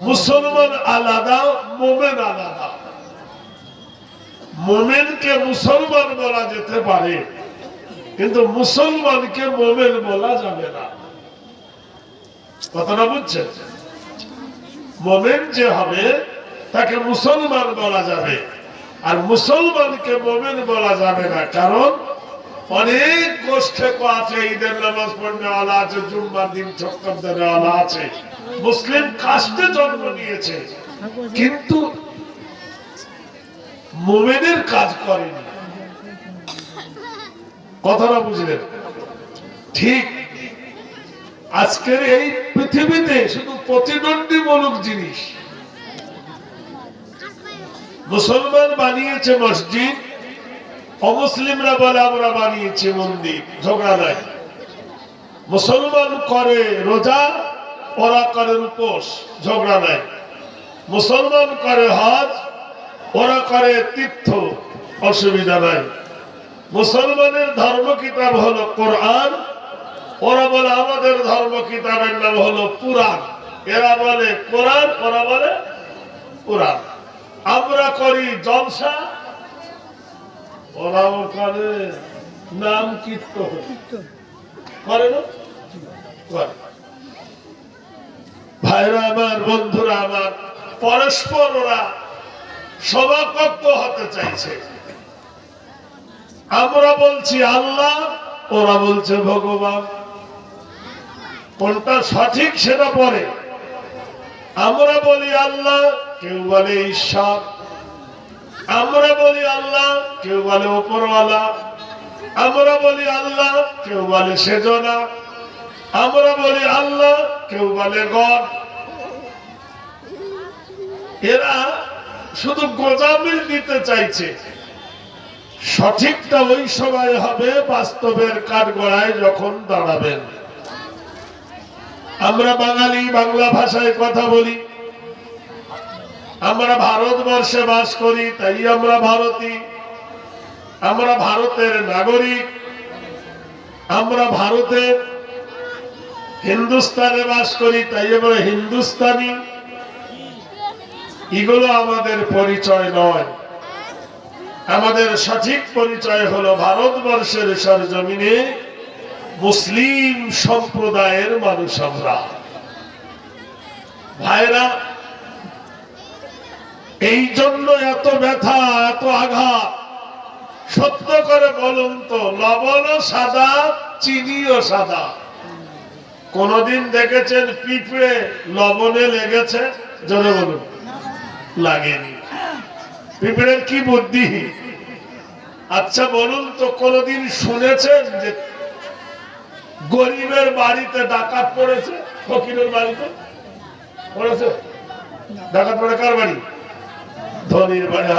মুসলমান আলাদা, মোমেন আলাদা। মোমেনকে মুসলমান বলা যেতে পারে, কিন্তু মুসলমানকে মোমেন বলা যাবে না। কথাটা বুঝছেন? মোমেন যে হবে তাকে মুসলমান বলা যাবে, আর মুসলমানকে মোমেন বলা যাবে না। কারণ অনেক গোষ্ঠী আছে, ঈদের নামাজ পড়নে ওয়ালা আছে, জুম্মার দিন চক্কর দেনে ওয়ালা আছে, মুসলিম কাস্টে জন্ম নিয়েছে, কিন্তু মোমেনের কাজ করেনি। কথাটা বুঝলেন? ঠিক আজকের এই পৃথিবীতে শুধু প্রতিদ্বন্দ্বীমূলক জিনিস। মুসলমান বানিয়েছে মসজিদ, অমুসলিমরা বলে আমরা বানিয়েছি মন্দির, ঝগড়া নাই। মুসলমান করে রোজা, ওরা করে উপোস, ঝগড়া নাই। মুসলমান করে হজ, ওরা করে তীর্থ, অসুবিধা নাই। মুসলমানের ধর্ম কিতাব হলো কোরআন, ওরা বলে আমাদের ধর্ম কিতাবের নাম হলো পুরাণ। এরা বলে কোরআন, ওরা বলে পুরাণ। আমরা করি জলসা, ওরাও করে নাম কীর্তন, করে না? ভাইরা আমার, বন্ধুরা আমার, পরস্পর ওরা সমকক্ষ হতে চাইছে। আমরা বলছি আল্লাহ, ওরা বলছে ভগবান। কোনটা সঠিক সেটা পরে। আমরা বলি আল্লাহ, কেউ বলে ঈশ্বর। আমরা বলি আল্লাহ, কেউ বলে উপরওয়ালা। আমরা বলি আল্লাহ, কেউ বলে সেজনা। আমরা বলি আল্লাহ, কেউ বলে গড। এরা শুধু গোজামিল দিতে চাইছে। সঠিকটা ওই সময় হবে বাস্তবের কাঠগড়ায় যখন দাঁড়াবেন। আমরা বাঙালি, বাংলা ভাষায় কথা বলি, আমরা ভারতবর্ষে বাস করি, তাই আমরা ভারতী। আমরা ভারতের নাগরিক, আমরা ভারতের হিন্দুস্তানে বাস করি, তাই আমরা হিন্দুস্তানি। এগুলো আমাদের পরিচয় নয়। আমাদের সঠিক পরিচয় হলো ভারতবর্ষের সরজমিনে মুসলিম সম্প্রদায়ের মানুষ আমরা। ভাইরা, এই জন্য এত ব্যথা, এত আঘাত। সত্য করে বলুন তো, লবণও সাদা, চিনিও সাদা। কোনদিন দেখেছেন পিঁপড়ে লবণে লেগেছে? জোরে বলুন। লাগেনি। পিঁপড়ের কি বুদ্ধি? আচ্ছা বলুন তো, কোনদিন শুনেছেন যে গরিবের বাড়িতে ডাকাত পড়েছে? ফকিরের বাড়িতে পড়েছে? ডাকাত পড়ে কার বাড়ি? ধনীর বাড়ি।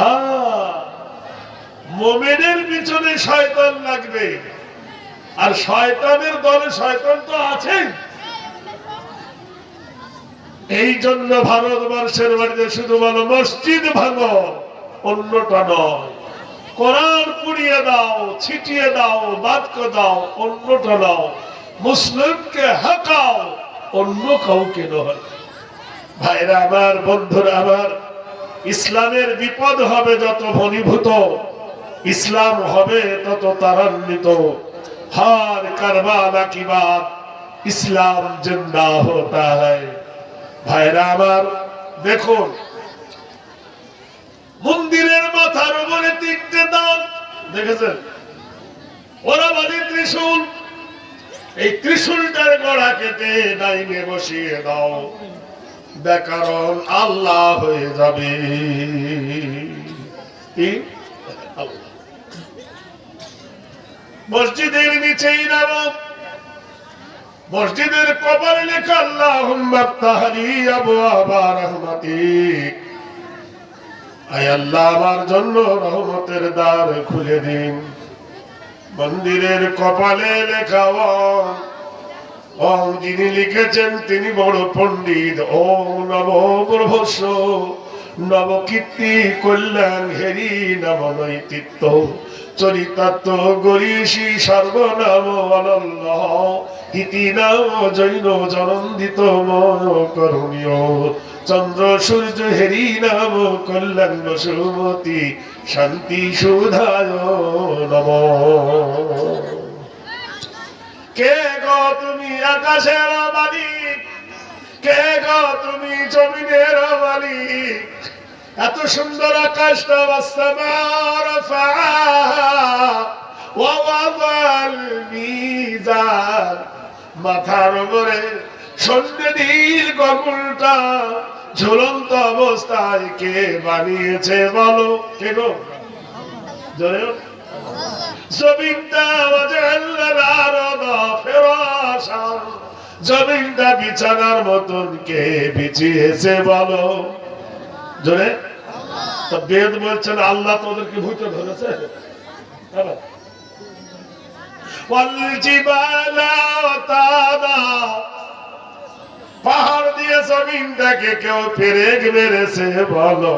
মুমিনের পিছনে শয়তান লাগবে, আর শয়তানের দলে শয়তান তো আছেই। এই জন্য ভারতবর্ষের বাড়িতে শুধু বলো মসজিদ ভাঙো, অন্যটা নয়। কোরআন পুড়িয়ে দাও, ছিটিয়ে দাও, বাদকে দাও, অন্যটা নাও। মুসলিমকে হাঁকাও, অন্য কাউকে নয়। ভাইরা আমার, বন্ধুরা আমার, ইসলামের বিপদ হবে যত ঘনীভূত, ইসলাম হবে তত ত্বরান্বিত। হার কারবালা কি বাত, ইসলাম জিন্দা হতা হ্যায়। ভাইরা আমার, দেখুন মন্দিরের মাথার উপরে তিনটে দাঁত দেখেছেন? ওরা বলে ত্রিশূল। এই ত্রিশূলটার গড়া কেটে ডাইনে বসিয়ে দাও, ব্যাকরণ আল্লাহ হয়ে যাবে। মসজিদের নিচেই নাম, মসজিদের কপালে লেখা আল্লাহুম্মা আফতাহলি আবওয়াবা রাহমাতিক। আয় আল্লাহ, আমার জন্য রহমতের দ্বার খুলে দিন। মন্দিরের কপালে লেখা ওম, যিনি লিখেছেন তিনি বড় পণ্ডিত। ওম নমো প্রভস্য নবকীর্তি কল্যাণ হেরি নাম নৈতিত্য চরিতার্থ গরিষি সর্বনাম অনন্য ইতি নাম জৈন জনন্দিত ময় করুণীয় চন্দ্র সূর্য হেরি নাম কল্যাণ বসুমতি শান্তি সুধায় নম। কে গো তুমি আকাশের মালিক, কে গো তুমি জমিনের মালিক, এত সুন্দর আকাশটা আসসামার মিজান, মাথার উপরে সন্ধ্যের গগলটা ঝুলন্ত অবস্থায় কে বানিয়েছে বলো? কে গো? জোরে জমিনটা জমিনটা বিছানার মতন কে বিছিয়েছে বলো? জোরে। তো বেদ বলছেন আল্লাহ তোদেরকে ভূতে ধরেছে। পাহাড় দিয়ে জমিনটাকে কেউ পেরেক মেরেছে বলো?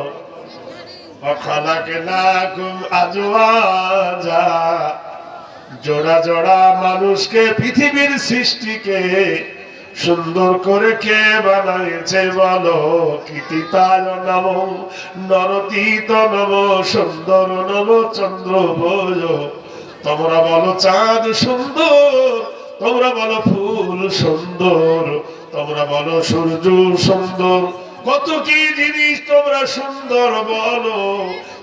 জোড়া জোড়া মানুষকে পৃথিবীর সৃষ্টিকে সুন্দর করে কে বানাইছে বলো? কৃতিতায় নম নরতীত নম সুন্দর নম চন্দ্র বয়। তোমরা বলো চাঁদ সুন্দর, তোমরা বলো ফুল সুন্দর, তোমরা বলো সূর্য সুন্দর, কত কি জিনিস তোমরা সুন্দর বলো।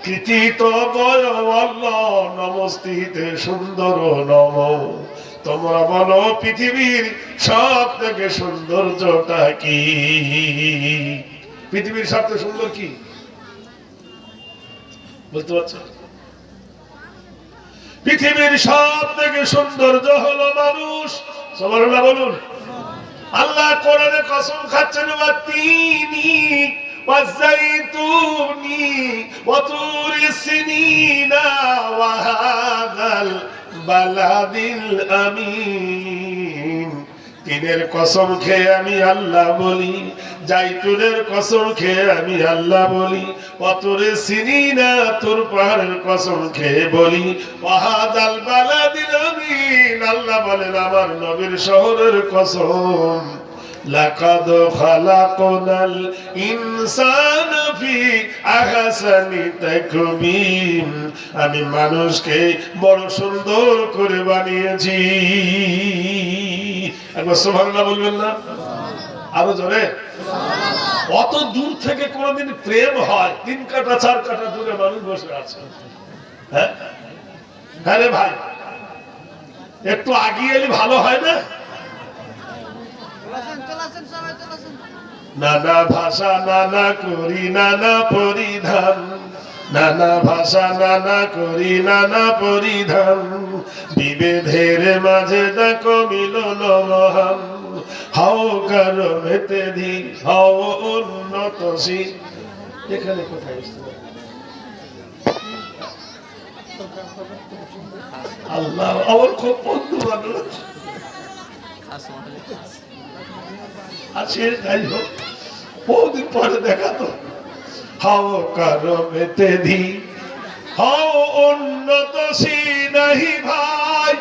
কৃতিত বয় নমস্তিতে সুন্দর নম। তোমরা বলো পৃথিবীর সব থেকে সৌন্দর্যটা কি? পৃথিবীর সবচেয়ে সুন্দর কি বলতে পারছো? পৃথিবীর সব থেকে সৌন্দর্য হলো মানুষ। সুবহানাল্লাহ বলুন। আল্লাহ কোরআনে কসম খাচ্ছেন ওয়াতিনি ওয়াজাইতুনি ওয়াতুরি সিনিনা ওয়া হাদাল বালাদিল আমিন। তিনের কসম খেয়ে আমি আল্লাহ বলি, জাইতুনের কসম খেয়ে আমি আল্লাহ বলি, ওয়াতুরি সিনিনা তোর পাহাড়ের কসম খেয়ে বলি, ওয়া হাদাল বালাদিল আমিন। আল্লাহ বলেন আমার নবীর শহরের কসম, লাকাদ খালাকনাল ইনসানা ফি আহসানি তাকবীম। আমি মানুষকে বড় সুন্দর করে বানিয়েছি। একবার সুবহানাল্লাহ বলবেন না? আরো জোরে সুবহানাল্লাহ। অত দূর থেকে কোনদিন প্রেম হয়? 3 কাঠা 4 কাঠা দূরে মানুষ বসে আছে। হ্যাঁ হ্যাঁ রে ভাই, একটু আগিয়ে এলে ভালো হয় না? নানা ভাষা নানা করি নানা পরিধান, নানা ভাষা নানা করি নানা পরিধান, বিভেদের মাঝে দেখো মিলন মহান। হাও কারো মেতে দি হাও উন্নতশীল। এখানে কোথায় আল্লাহ আমার খুব বন্ধু মানুষ আছে, যাই হোক বহুদিন পরে দেখা তো। হাও কারো মেতে দি হাও উন্নতশীল নাহি ভাই,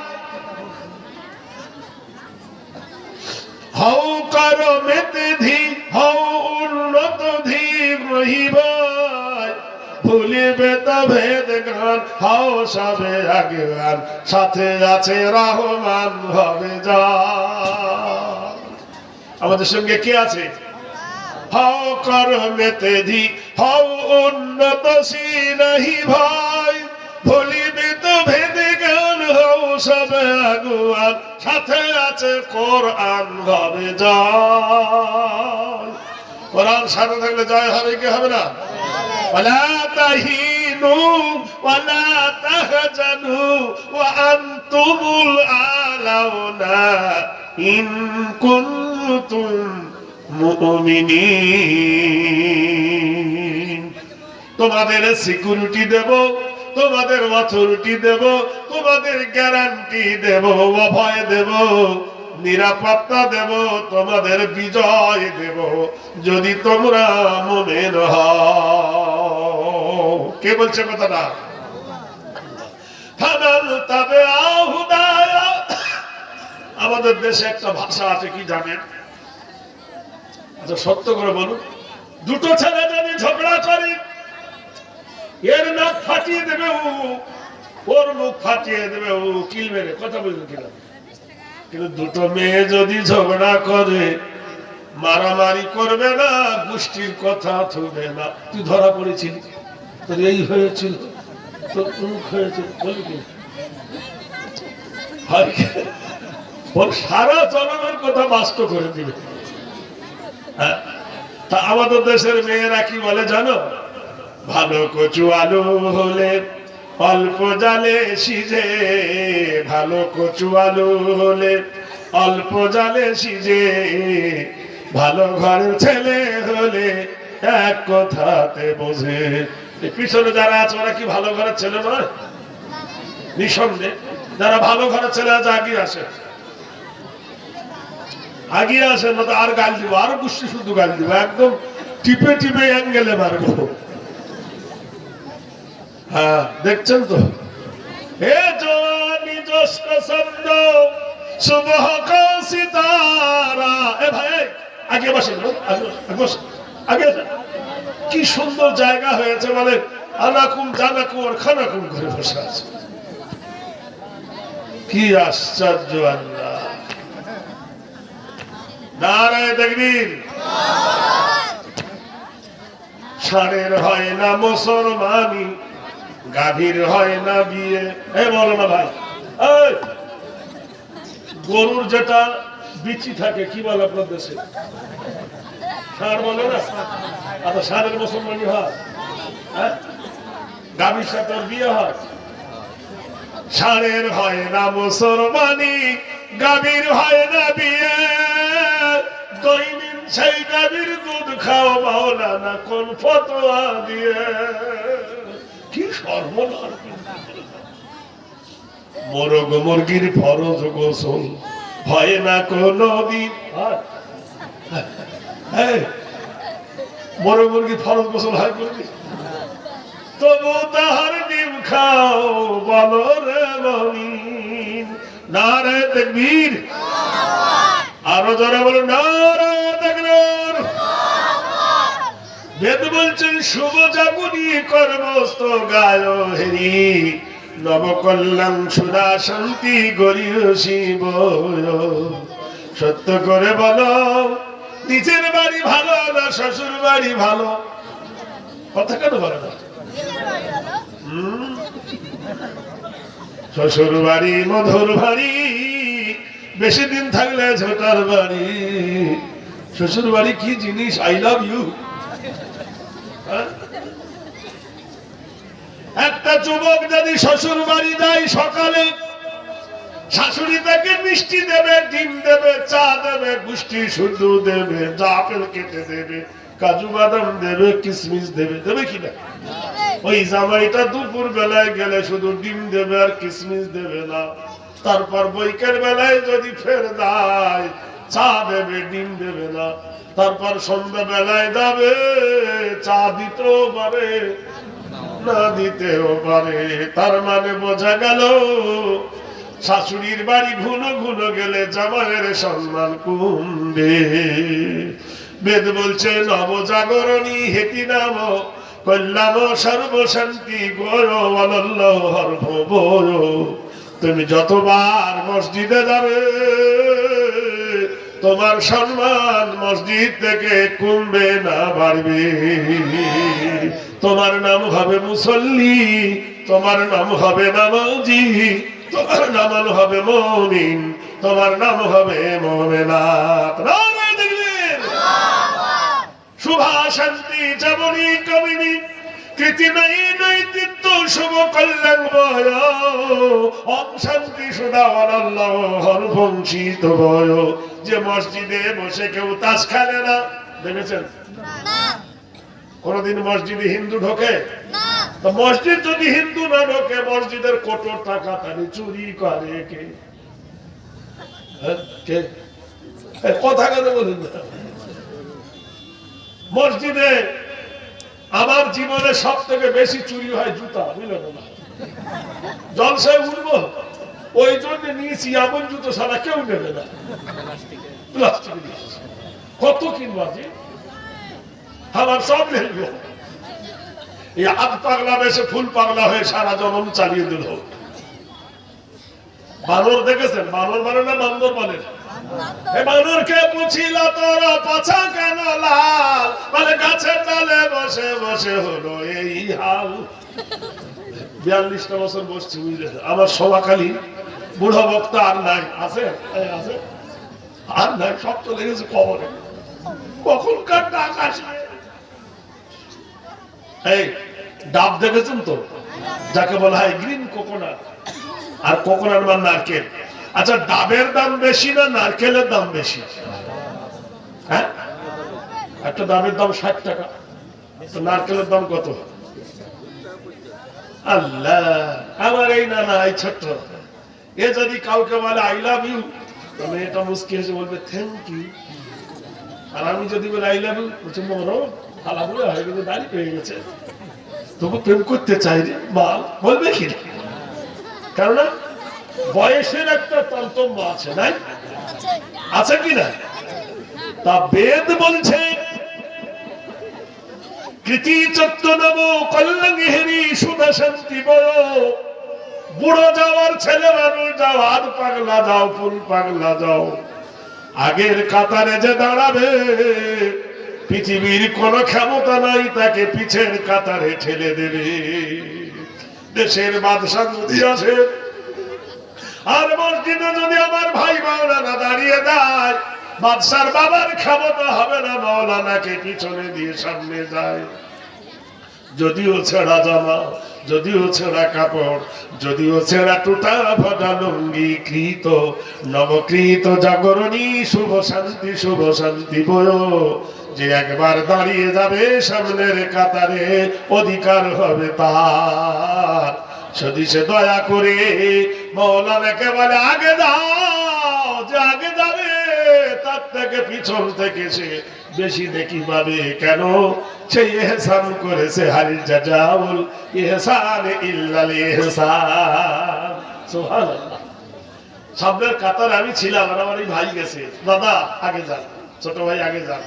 হাও কারো মেতে ধি হাও উন্নত ধি রহি ভাই। ভুলিবে তা ভেদ গান হাও সবে আগে গান, সাথে আছে রহমান হবে যা। আমাদের সঙ্গে কে আছে? হাও কারো মেতে ধি হাও উন্নতশীল নাহি ভাই। ভুলিবে তো ভেদ গান হাও সবে আগুয়ান, সাথে আছে কোরআন হবে জয়। কোরআন সাথে থাকলে জয় হবে কি হবে না? ওয়ালা তাহিনু ওয়ালা তাহজানু ওয়া আনতুমুল আলাউনা ইন কুনতুম মুমিনিন। তোমাদের সিকিউরিটি দেব, তোমাদের অথরিটি দেব, তোমাদের গ্যারান্টি দেব, অভয় দেব, নিরাপত্তা দেব, তোমাদের বিজয় দেব, যদি তোমরা মুমিন হও। কে বলছে কথাটা? আমাদের দেশে একটা ভাষা আছে, কি জানেন? আচ্ছা সত্য করে বলুন, দুটো ছেলে যদি ঝগড়া করে, এর নাক ফাটিয়ে দেবে ও, ওর মুখ ফাটিয়ে দেবে ও, কিল মেরে। কথা বলবেন কিনা? কিন্তু দুটো মেয়ে যদি ঝগড়া করে, মারামারি করবে না, গোষ্ঠীর কথা থুবে না। তুই ধরা পড়েছিলি, তোর এই হয়েছিল, তোর মুখ হয়েছিল, বলবি ওর সারা জনগণের কথা বাস্ত করে দিবে। তা আমাদের দেশের মেয়েরা কি বলে জানো? ভালো কচু আলু হলে অল্প জালে সিজে, ভালো কচু আলু হলে অল্প জালে সিজে, ভালো ঘরের ছেলে হলে এক কথাতে বোঝে। পিছনে যারা আছে ওরা কি ভালো ঘরের ছেলে নয়? নিঃসন্দেহে যারা ভালো ঘরের ছেলে আছে আগিয়ে আসে, আগিয়ে আসে, না তো আর গাল দিব, আরো গোষ্ঠী শুধু গাল দিব, একদম টিপে টিপে অ্যাঙ্গেলে মারবো। হ্যাঁ দেখছেন তো, হে জওয়ানি জোস্ক শব্দ সুবহ কা সিতারা। এ ভাই আগে বসেন, আগে বসেন, আগে। কি সুন্দর জায়গা হয়েছে, মানে আনাকুম জানাকুম আর খানাকুম করে বসে আছে। কি আশ্চর্য! আল্লাহ নারায়ে তাকবীর। ষাঁড়ের হয় না মুসলমানি, গাভীর হয় না বিয়ে। এ বলো না ভাই, গরুর যেটা বিচি থাকে কি বলে আপনার দেশে? ষাঁড় বলে না? আচ্ছা ষাঁড়ের মুসলমানি হয়, গাভীর সাথে ওর বিয়ে হয়। ষাঁড়ের হয় না মুসলমানি, গাভীর হয় না বিয়ে, দৈনিক সেই গাভীর দুধ খাও মাওলানা কোন ফতোয়া দিয়ে। কি সর্বনাশ! মোরগ মুরগির ফরজ গোসল হয় না কোনো দিন। মোরগ মুরগির ফরজ গোসল হয় কোনদিন? তবু তাহার ডিম খাও বলো রে মুমিন। নারায়ে তাকবীর। আরো যারা বলো নারায়ে তাকবীর। বেদ বলছেন শুভ জাগুনি কর্মস্ত গায় হেরি, নবকল্যাণ সুদা শান্তি গরিয় শিব। সত্য করে বলো, নিজের বাড়ি ভালো না শ্বশুর বাড়ি ভালো? কথা কেন বলে না? শ্বশুর বাড়ি মধুর বাড়ি, বেশি দিন থাকলে ঝোটার বাড়ি। শ্বশুর বাড়ি কি জিনিস! I love you. একটা যুবক যদি শ্বশুর বাড়ি যায়, সকালে শাশুড়ি তাকে মিষ্টি দেবে, ডিম দেবে, চা দেবে, গুষ্টি শুধু দেবে, আপেল কেটে দেবে, কাজু বাদাম দেবে, কিশমিশ দেবে, দেবে কিনা? ওই জামাইটা দুপুর বেলায় গেলে শুধু ডিম দেবে আর কিশমিশ দেবে না। তারপর বৈকাল বেলায় যদি ফের যায়, চা দেবে, ডিম দেবে না। তারপর সন্ধ্যা বেলায় যাবে, চা দিতেও পারে না দিতেও পারে। তার মানে বোঝা গেল শাশুড়ির বাড়ি ঘুনো ঘুনো গেলে জামাইয়ের সম্মান কমবে। বেদ বলছে নবজাগরণী হেতি নাম কল্যাণ সর্বশান্তি গয় আল্লাহ হর্ভ বয়। তুমি যতবার মসজিদে যাবে, তোমার সম্মান মসজিদ থেকে কমবে না, বাড়বে। তোমার নাম হবে মুসল্লি, তোমার নাম হবে নামাজি, তোমার নাম হবে মুমিন, তোমার নাম হবে মুমিনাত। শুভা শান্তি যেমনই কবিনী, কৃতি নাই নৈতিত্ব শুভ কল্যাণ বয়। ওম শান্তি সুধা আল্লাহ হরবংশিত বয়। যে মসজিদে বসে কেউ তাস খেলে না, দেখেছেন? কোনদিন মসজিদে হিন্দু ঢোকে? তো মসজিদ যদি হিন্দু না ঢোকে, মসজিদের কোটি টাকা তাহলে চুরি করে কে? কে কথা কথা বলুন না। মসজিদে আমার জীবনে সব থেকে বেশি চুরি হয় জুতা, বুঝলেন না? জলসায় উঠবো ওই জন্য নিয়েছি এমন জুতো সারা কেউ নেবে না, প্লাস্টিক কত কিনবা যে আমার সব নেবে। এই হাত পাগলা বেশে ফুল পাগলা হয়ে সারা জনম চালিয়ে দিল। বানর দেখেছেন? বানর মানে না বান্দর মানে? বানরকে পুছিল তোর পাছা কেন লাল, মানে গাছের ডালে বসে বসে হলো এই হাল। 42টা বছর বসছি, বুঝলেন? আমার সভাকালী বুড়া বক্তা আর নাই, আছে আছে আর নাই, সব তো লেগেছে কবরে। কখন কার ডাক আসে। এই ডাব দেখেছেন তো, যাকে বলা হয় গ্রিন কোকোনাট, আর কোকোনাট মানে নারকেল। আচ্ছা, ডাবের দাম বেশি না নারকেলের দাম বেশি? হ্যাঁ, একটা ডাবের দাম 60 টাকা, তো নারকেলের দাম কত? আল্লাহ, আমার এই না না এই ছোট্ট এ যদি কাউকে বলে আই লাভ ইউ, তাহলে এটা মুস্কি হেসে বলবে থ্যাংক ইউ। আর আমি যদি বলি আই লাভ ইউ, বলছে মরো হালা বুড়া হয়ে গেছে, দাড়ি পেয়ে গেছে, তবু প্রেম করতে চাই রে মা, বলবে কি? কেননা বয়সের একটা তারতম্য আছে, নাই? আছে কি না? তা বেদ বলছে কৃতি চত্ব নব কল্যাণী সুধা শান্তি বয়, বুড়ো যাওয়ার ছেলে মানুষ যাও, হাত পাগলা যাও, ফুল পাগলা যাও, আগের কাতারে যে দাঁড়াবে পৃথিবীর কোন ক্ষমতা নাই তাকে পিছের কাতারে ঠেলে দেবে। দেশের বাদশাহ যদি আসে আর মসজিদে যদি আমার ভাই মাওলানা দাঁড়িয়ে দেয়, বাদশার বাবার ক্ষমতা হবে না মাওলানাকে পিছনে দিয়ে সামনে যায়। যদিও ছেঁড়া জামা, যদিও ছেঁড়া কাপড়, যদিও ছেঁড়া টুটা ফাটা লুঙ্গি, কৃত নবকৃত জাগরণী শুভ শান্তি বয়, যে একবার দাঁড়িয়ে যাবে সামনের কাতারে অধিকার হবে তার। যদি সে দয়া করে মাওলানাকে বলে আগে যাও, যে আগে যাবে তার থেকে পিছন থেকে সে বেশি দেখি পাবে। কেন? সেই ইহসান করেছে, হাল জাযাউল ইহসান ইল্লাল ইহসান। সুবহানাল্লাহ। সামনের কাতারে আমি ছিলাম আর আমার এই ভাই গেছে, দাদা আগে যান, ছোট ভাই আগে যান।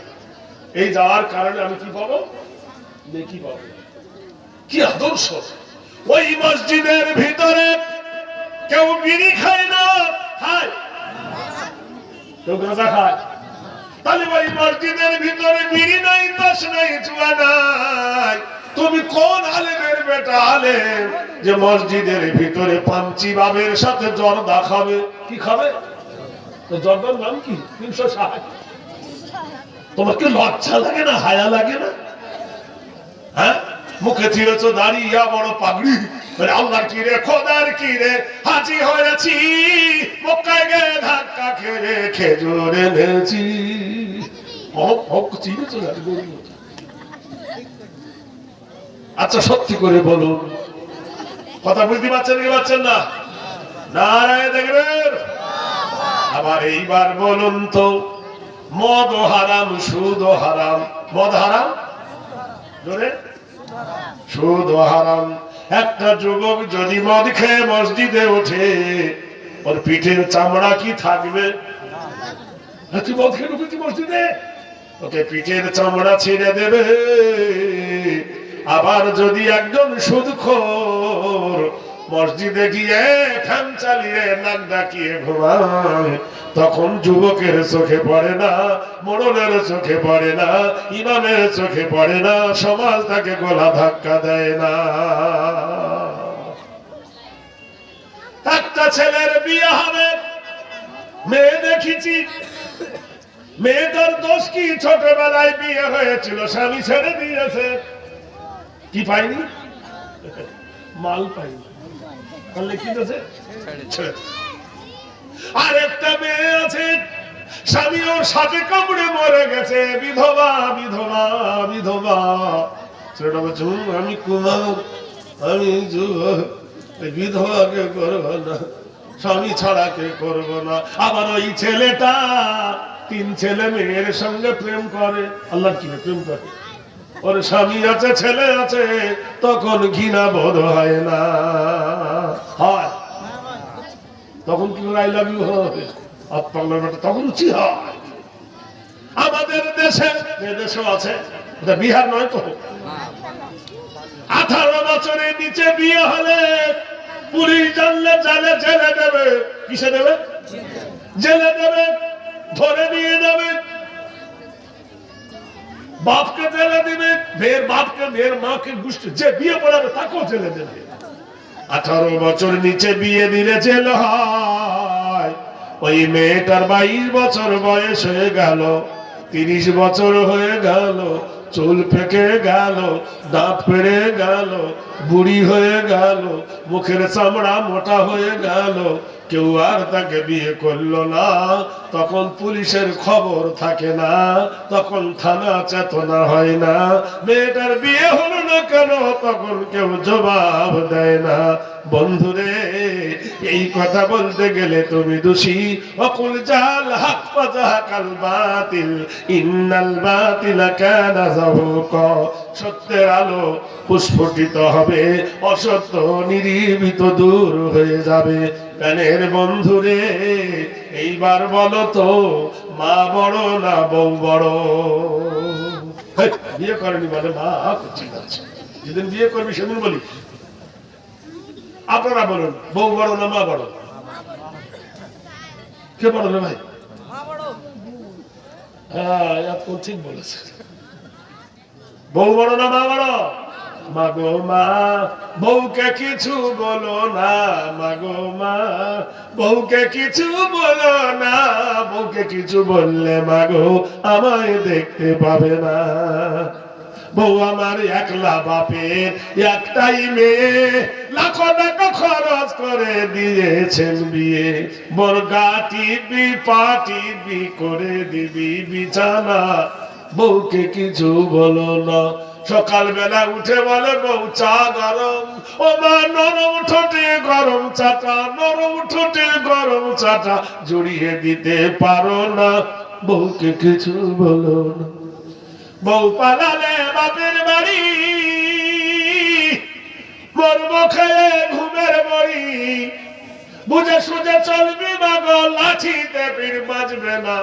এই যাওয়ার কারণে আমি কি পাবো? নেকি পাবো। কি আদর্শ! ওই মসজিদের ভিতরে কেউ বিড়ি খায় না, খায়? কেউ গাঁজা খায়? তাহলে ওই মসজিদের ভিতরে বিড়ি নাই, তাস নাই, জুয়া নাই। তুমি কোন আলেমের বেটা আলেম যে মসজিদের ভিতরে পাঞ্চি বাবের সাথে জর্দা খাবে? কি খাবে? তো জর্দার নাম কি? 360। তোমাকে লজ্জা লাগে না, হায়া লাগে না? হ্যাঁ, মুখে ছিঁড়েছ দাড়ি, ইয়া বড় পাগড়ি, আল্লাহর কি রে, খোদার কি রে, হাজি হয়েছি মক্কায় গিয়ে ধাক্কা খেয়ে খেজুর এনেছি। আচ্ছা সত্যি করে বলুন, কথা বুঝতে পারছেন কি পারছেন না? নারায় দেখবেন। আবার এইবার বলুন তো, মদ হারাম, সুদ হারাম। মদ হারাম, সুদ হারাম। একটা যুবক যদি মদ খেয়ে মসজিদে ওঠে, ওর পিঠের চামড়া কি থাকবে? তুই মদ খেয়ে ঢুকেছি মসজিদে, ওকে পিঠের চামড়া ছিঁড়ে দেবে। আবার যদি একজন সুদখোর মসজিদে গিয়ে ফ্যান চালিয়ে নাক ডাকিয়ে ঘুমায়, তখন যুবকের চোখে পড়ে না, মোড়লের চোখে পড়ে না, ইমামের চোখে পড়ে না, সমাজ তাকে গলা ধাক্কা দেয় না। একটা ছেলের বিয়ে হবে, মেয়ে দেখেছি, মেয়েটার দোষ কি? ছোটবেলায় বিয়ে হয়েছিল, স্বামী ছেড়ে দিয়েছে, কি পাইনি? মাল পাইনি। আর একটা মেয়ে আছে, স্বামী ওর সাথে কামড়ে মরে গেছে, বিধবা বিধবা বিধবা। ছেলেটা বলছে আমি কুমার, আমি যুবক, বিধবাকে করবো না, স্বামী ছাড়া কে করব না। আবার ওই ছেলেটা 3 ছেলে মেয়ের সঙ্গে প্রেম করে, আল্লাহর কি প্রেম করে, ওর স্বামী আছে ছেলে আছে, তখন ঘৃণা বোধ হয় না, হয় তখন কি আই লাভ ইউ হবে, তখন উচিত হয়। আমাদের দেশে, দেশেও আছে, বিহার নয় তো, 18 বছরের নিচে বিয়ে হলে পুলিশ জানলে জালে জেলে দেবে। কিসে দেবে? জেলে দেবে, ধরে নিয়ে যাবে, বাপকে জেলে দিবে, মেয়ের বাপকে, মেয়ের মাকে, গোষ্ঠী যে বিয়ে পড়াবে তাকেও জেলে দেবে। 18 বছর নিচে বিয়ে দিলে জেল হয়। ওই মেয়েটার 22 বছর বয়স হয়ে গেল, 30 বছর হয়ে গেল, চুল পেকে গেল, দাঁত পেড়ে গেল, বুড়ি হয়ে গেল, মুখের চামড়া মোটা হয়ে গেল, কেউ আর তাকে বিয়ে করলো না। তখন পুলিশের খবর থাকে না, তখন থানা চেতনা হয় না, মেয়েটার বিয়ে হলো না কেন তখন কেউ জবাব দেয় না। বন্ধুরে, এই কথা বলতে গেলে তুমি দোষী। অকুল জাল হক ফাযাকাল বাতিল ইন্নাল বাতিলা কানা যাহুকা। সত্যের আলো প্রস্ফুটিত হবে, অসত্য নির্ভীত দূর হয়ে যাবে। প্রাণের বন্ধুরে, এইবার বলো তো, মা বড় না বউ বড়? বিয়ে করেনি বলে মা, ঠিক আছে, যেদিন বিয়ে করবি সেদিন বলি। আপনারা বলুন, বউ বড় না মা বড়? কে বড় রে ভাই? হ্যাঁ, আপনি ঠিক বলেছেন। বউ বড় না মা বড়? মা গো মা, বউকে কিছু বলো না, মা গো মা, বউকে কিছু বলো না, বউকে কিছু বললে মা গো আমায় দেখতে পাবে না। বউ আমার একলা বাপের একটাই মেয়ে, লাখো টাকা খরচ করে দিয়েছেন বিয়ে, বর্গা টিপি পাটিপি করে দিবি বিছানা, বউকে কিছু বলো না। সকালবেলা উঠে বলে বউ চা গরম, ও মা নরম ঠোঁটে গরম চাটা, নরম ঠোঁটে গরম চাটা জড়িয়ে দিতে পারো না, বউকে কিছু বলো না। বউ পালালে বাপের বাড়ি, মরব খেয়ে ঘুমের বড়ি, বুঝে সুঝে চলবি মাগো, লাঠিতে পীর বাজবে না,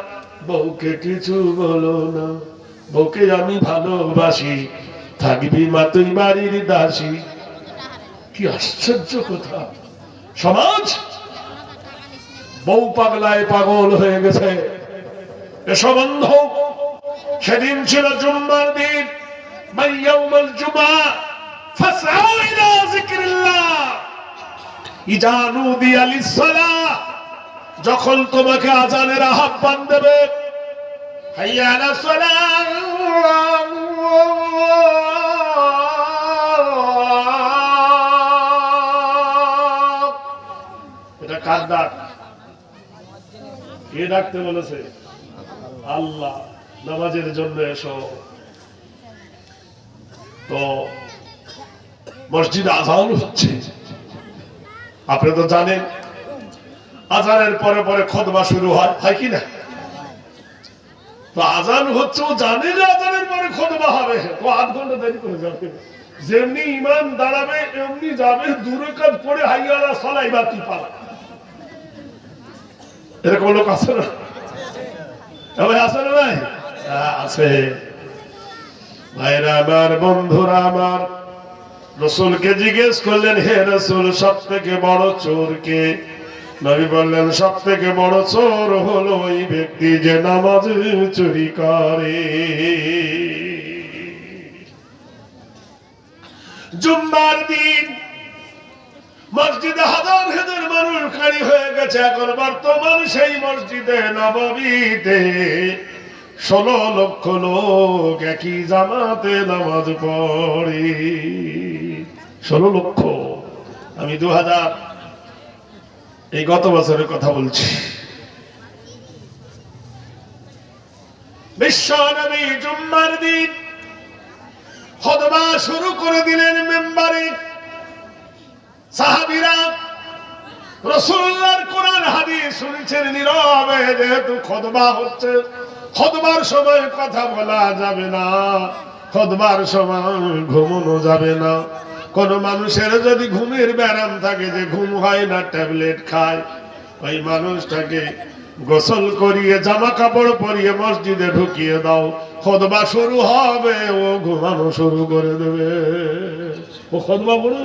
বউকে কিছু বলো না। বউকে আমি ভালোবাসি, থাকবি মা তুই বাড়ির দাসী। কি আশ্চর্য কথা! সমাজ বউ পাগলায় পাগল হয়ে গেছে। এসব বন্ধ। সেদিন ছিল জুম্মার দিন, মাইয়াউমুল জুমআ, ফাসআউ ইলা যিকরিল্লাহ ইযা নুদিয়া লিস-সালাহ। যখন তোমাকে আযানের আহ্বান দেবে, হাইয়া আলাস সালাহ, এটা কার ডাক? কে ডাকতে বলেছে? আল্লাহ। নামাজের জন্য এসো। তো মসজিদে আযান হচ্ছে, আপনি তো জানেন আযানের পরে পরে খুতবা শুরু হয় কি না? তো আযান হচ্ছে, ও জানে যে আযানের পরে খুতবা হবে, ও আধ ঘন্টা দেরি করে যাবে। যেমনি ইমাম দাঁড়াবে এমনি যাবে, 2 রাকাত পড়ে হাইয়া আলাস সালাহ বাতি পাবে। এরকম লোক আছে না? ভাই আছে না ভাই? আছে। ভাইরা আমার, বন্ধুরা আমার, রাসূলকে জিজ্ঞেস করলেন, হে রাসূল, সব থেকে বড় চোর কে? নবী বললেন, সব থেকে বড় চোর হলো ওই ব্যক্তি যে নামাজ চুরি করে। জুম্মার দিন মসজিদে হাজার হাজার মানুষ খালি হয়ে গেছে। এখন বর্তমান সেই মসজিদে নববীতে 16 লক্ষ লোক একই জামাতে নামাজ পড়ে। 16 লক্ষ। আমি 2000 এই গত বছরের কথা বলছি। বিশ্ব নবী জুম্মার দিন খুতবা শুরু করে দিলেন মেম্বারে। সাহাবীরা রাসূলুল্লাহর কোরআন হাদিস শুনছেন নীরবে, যেহেতু খুতবা হচ্ছে, খুতবার সময় কথা বলা যাবে না, খুতবার সময় ঘুমানো যাবে না। কোন মানুষের যদি ঘুমের ব্যারাম থাকে, যে ঘুম হয় না, ট্যাবলেট খায়, ওই মানুষটাকে গোসল করিয়ে জামা কাপড় পরিয়ে মসজিদে ঢুকিয়ে দাও, খুতবা শুরু হবে, ও ঘুমানো শুরু করে দেবে। ও খুতবা পড়ে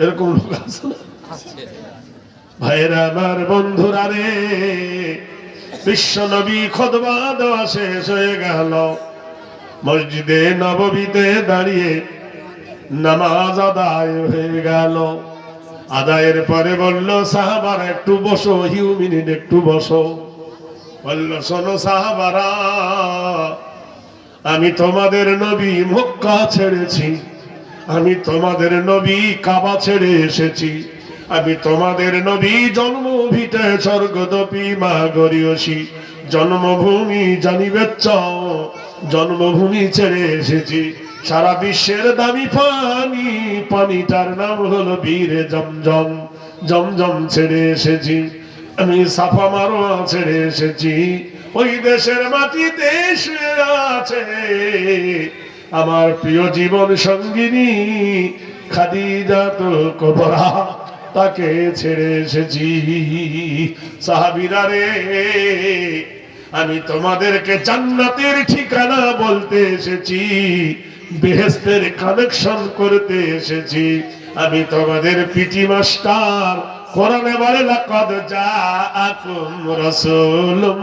এরকম লোক আছে না? ভাইরা আমার, বন্ধুরা রে, বিশ্ব নবী খুতবা দেওয়া শেষ হয়ে গেল, মসজিদে নববীতে দাঁড়িয়ে নামাজ আদায় হয়ে গেল। আদায়ের পরে বলল, সাহাবারা একটু বসো, হিউ মিনিট একটু বসো। বলল, শোনো সাহাবারা, আমি তোমাদের নবী মক্কা ছেড়েছি, আমি তোমাদের নবী কাবা ছেড়ে এসেছি, আমি তোমাদের নবী জন্মভিটে স্বর্গদপি মা গরিয়সী, জন্মভূমি জানিবে চাও, জন্মভূমি ছেড়ে এসেছি। সারা বিশ্বের দামি পানি, পানিটার নাম হলো বীরে জমজম, জমজম ছেড়ে এসেছি। আমি সাফা মারোয়া ছেড়ে এসেছি। ওই দেশের মাটিতে শুয়ে আছে আমার প্রিয় জীবন সঙ্গিনী খাদিজাতুল কুবরা, তাকে ছেড়ে এসেছি। সাহাবীরা রে, আমি তোমাদেরকে জান্নাতের ঠিকানা বলতে এসেছি, বেহেশতের কানেকশন করতে এসেছি। আমি তোমাদের পিটি মাস্টার। কোরআনে বলে, লাকাদ জাআকুম রাসূলুম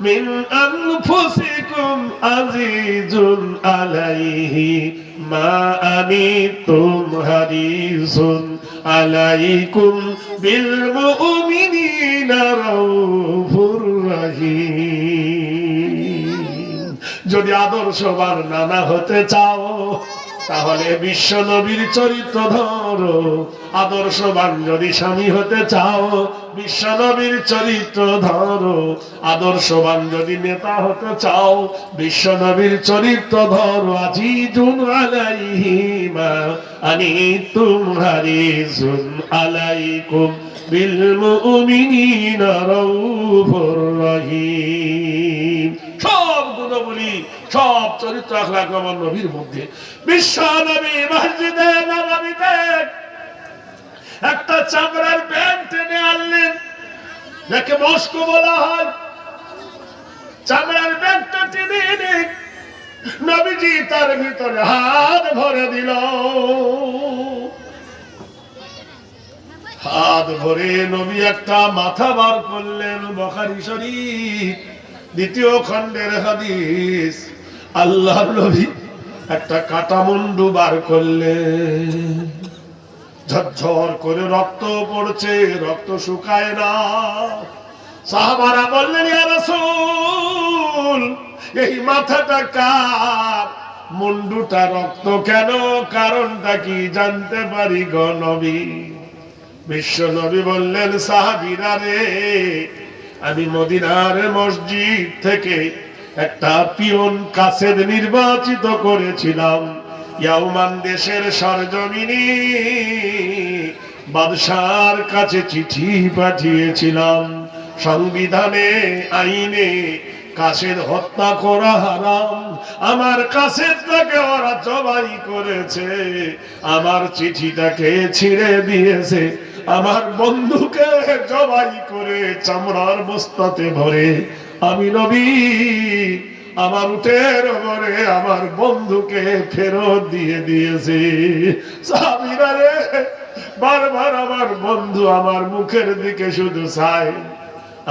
মিন আনফুসিকুম আজিজুন আলাইহি মা আনিতুম হারিসুন আলাইকুম বিল মুমিনিনা রাউফুর রহিম। যদি আদর্শবান নানা হতে চাও, তাহলে বিশ্ব নবীর চরিত্র ধরো। আদর্শবান যদি স্বামী হতে চাও, বিশ্ব নবীর চরিত্র ধরো। আদর্শবান যদি নেতা হতে চাও, বিশ্ব নবীর চরিত্র ধরো। আজিজুন আলাইহি মা আনিতুম হারিসুন আলাইকুম বিল মুমিনিনা রাউফুর রহিম। সব গুণাবলী, সব চরিত্র আখলাক আমার নবীর মধ্যে। বিশ্ব নবী মসজিদে নববীতে একটা চামড়ার ব্যাগ টেনে আনলেন, যাকে মস্ক বলা হয়। চামড়ার ব্যাগটা টেনে এনে নবীজি তার ভিতরে হাত ভরে দিল। হাত ভরে নবী একটা মাথা বার করলেন। বুখারী শরীফ 2য় খণ্ডের হাদিস। আল্লাহর নবী একটা কাটা মুন্ডু বার করলেন। ঝরঝর করে রক্ত পড়ছে, রক্ত শুকায় না। সাহাবারা বললেন, ইয়া রাসূল, এই মাথাটা কার? মুন্ডুটা রক্ত কেন? কারণটা কি জানতে পারি গো নবী? বিশ্ব নবী বললেন, সাহাবীরা রে, আমি মদিনার মসজিদ থেকে একটা পিয়ন কাসেদ নির্বাচিত করেছিলাম। ইয়ামান দেশের সরজমিনে বাদশার কাছে চিঠি পাঠিয়েছিলাম। সংবিধানে, আইনে কাসেদ হত্যা করা হারাম। আমার কাসেদটাকে ওরা জবাই করেছে, আমার চিঠিটাকে ছিঁড়ে দিয়েছে, আমার বন্ধুকে জবাই করে চামড়ার বস্তাতে ভরে আমি নবী আমার উটের উপরে আমার বন্ধুকে ফেরত দিয়ে দিয়েছে। সাহাবীরা রে, বারবার আমার বন্ধু আমার মুখের দিকে শুধু চায়।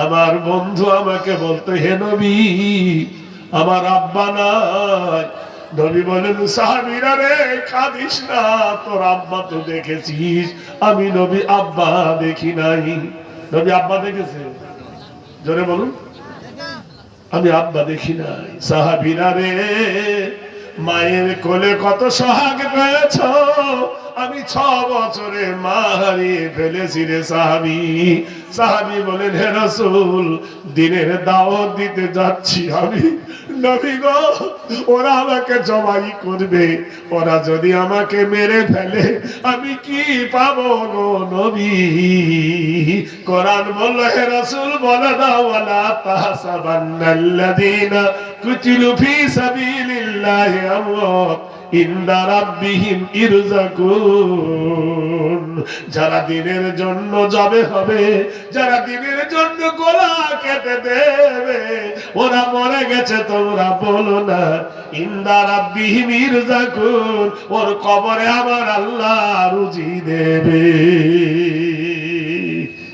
আমার বন্ধু আমাকে বলতো, হে নবী, আমার আব্বা নাই। নবী বলেন, সাহাবীরা রে, কাঁদিস না, তোর আব্বা তো দেখেছিস, আমি নবী আব্বা দেখি নাই। নবী আব্বা দেখেছে? জোরে বলুন, আমি আব্বা দেখি নাই। সাহাবীরা রে, মায়ের কোলে কত সোহাগ পেয়েছ, আমি 6 বছরে মা হারিয়ে ফেলেছি রে সাহাবী। সাহাবী বলেন, হে রাসূল, দিনের দাওয়াত দিতে যাচ্ছি আমি, নবী গো ওরা আমাকে জবাই করবে, ওরা যদি আমাকে মেরে ফেলে আমি কি পাবো গো নবী? কোরআন বলল, হে রাসূল বলে দাও, ওয়ালা তাহসাবান্নাল্লাযীনা কুতিলু ফী সাবিলিল্লাহি আমওয়াত ইনদা রাব্বিহিম ইরযাকুন। যারা দিনের জন্য যাবে হবে, যারা দিনের জন্য গলা কেটে দেবে, ওরা মরে গেছে তোমরা বলো না। ইনদা রাব্বিহিম ইরযাকুন, ওর কবরে আমার আল্লাহ রুজি দেবে।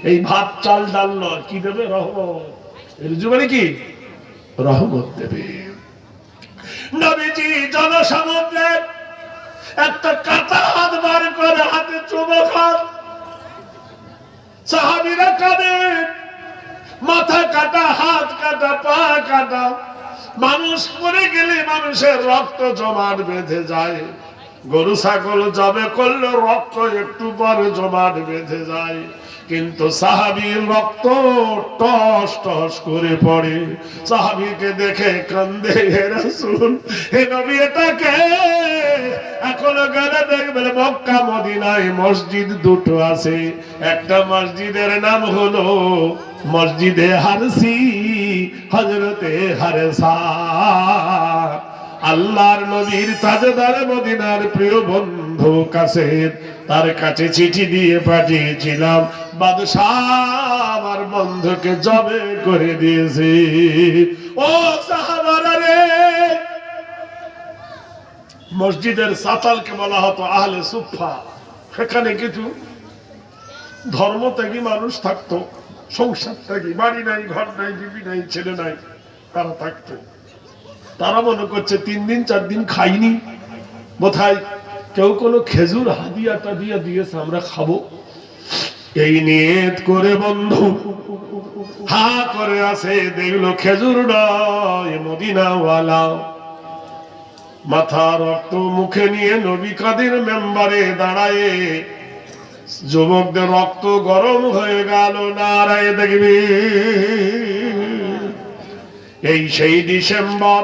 এই ভাত চাল ডাল নয়, কি দেবে? রহমত। রুজি মানে কি? রহমত দেবে। নবীজি জনসমুদ্রে একটা কাটা হাত বার করে হাতে চুমো খান, সাহাবীরা কাঁদে, মাথা কাটা, হাত কাটা, পা কাটা। মানুষ মরে গেলে মানুষের রক্ত জমাট বেঁধে যায়, গরু ছাগল জবে করলে রক্ত একটু পরে জমাট বেঁধে যায়, কিন্তু সাহাবীর রক্ত টস টস করে পড়ে। সাহাবীকে দেখে কান্দে, হে রাসূল, হে নবী, এটাকে এখনো গেলে দেখবেন মক্কা মদিনায় মসজিদ দুটো আছে। একটা মসজিদের নাম হলো মসজিদে হারসি, হযরতে হারসা। আল্লাহর নবীর তাজদার মদিনার প্রিয় বন্ধু কাছে, তার কাছে চিঠি দিয়ে পাঠিয়েছিলাম, বাদশাহ আমার বন্ধুকে জবে করে দিয়েছে। ও সাহাবারা রে, মসজিদের সাতালকে বলা হতো আহলে সুফা। সেখানে কিছু ধর্মত্যাগী মানুষ থাকতো, সংসার ত্যাগী, বাড়ি নাই, ঘর নাই, বিবি নাই, ছেলে নাই, তারা থাকতো। তারা মনে করছে 3 দিন 4 দিন খাইনি, বোধহয় কেউ কোনো খেজুর হাদিয়াটা দিয়ে দিয়েছে, আমরা খাবো। এই নিয়ত করে বন্ধু হা করে আছে, দেখলো খেজুর নয়, মদিনাওয়ালা। মাথা রক্ত মুখে নিয়ে নবী কাদের মেম্বারে দাঁড়ায়, যুবকদের রক্ত গরম হয়ে গেল। নারায়ে দেখবি, এই সেই ডিসেম্বর,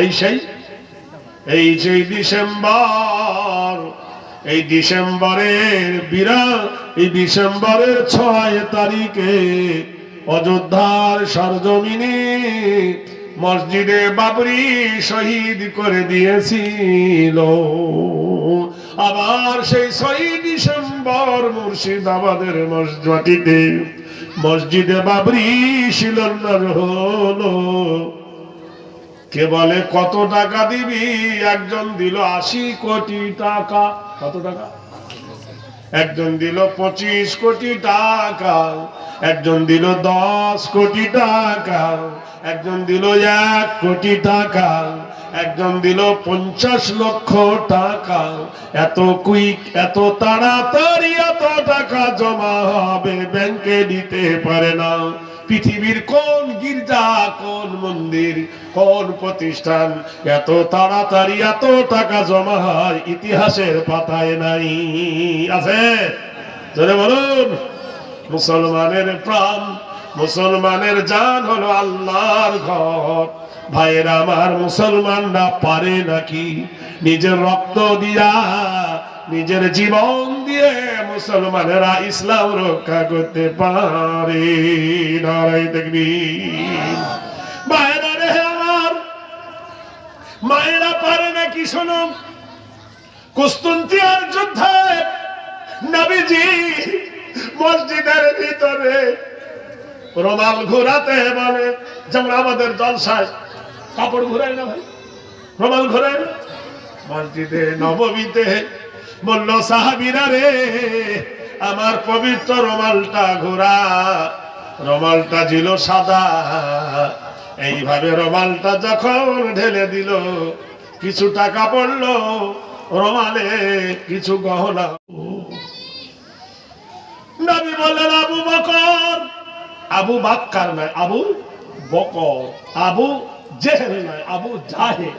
এই সেই ডিসেম্বর, এই ডিসেম্বরের 6 তারিখে অযোধ্যার সরজমিনে মসজিদে বাবরি শহীদ করে দিয়েছিল। আবার সেই 6 ডিসেম্বর মুর্শিদাবাদের মাটিতে মসজিদে বাবরি শিলান্যাস হলো। কে বলে কত টাকা দিবি? একজন দিল 80 কোটি টাকা। কত টাকা? একজন দিল 25 কোটি টাকা, একজন দিল 10 কোটি টাকা, একজন দিল 1 কোটি টাকা, একজন দিল 50 লক্ষ টাকা। এত কুইক, এত তাড়াতাড়ি এত টাকা জমা হবে ব্যাংকে দিতে পারে না। পৃথিবীর কোন গির্জা, কোন মন্দির, কোন প্রতিষ্ঠান এত তাড়াতাড়ি এত টাকা জমা হয় ইতিহাসের পাতায় নাই। আছে? জোরে বলুন। মুসলমানের প্রাণ, মুসলমানের জান হলো আল্লাহর ঘর। ভাইয়েরা আমার, মুসলমানরা পারে নাকি নিজের রক্ত দিয়া, নিজের জীবন দিয়ে মুসলমানেরা ইসলাম রক্ষা করতে পারে? নারায়ে তাকবীর। ভাইয়েরা রে আমার, মায়েরা পারে নাকি? শোনো, কুস্তুনতিয়ার যুদ্ধে নবীজি মসজিদের ভিতরে রুমাল ঘোরাতে বলে, যেমন আমাদের জলসায় কাপড় ঘোরায় না ভাই, রুমাল ঘোরায় না। মসজিদে নববীতে বলল, সাহাবীরা রে, আমার পবিত্র রুমালটা ঘোরা। রুমালটা ছিল সাদা। এইভাবে রুমালটা যখন ঢেলে দিল, কিছু টাকা পড়লো রুমালে, কিছু গহনা। নবী বললেন, আবু বকর, আবু বাক্কার নয়, আবু বকর, আবু জেহেল নয়, আবু জাহেল।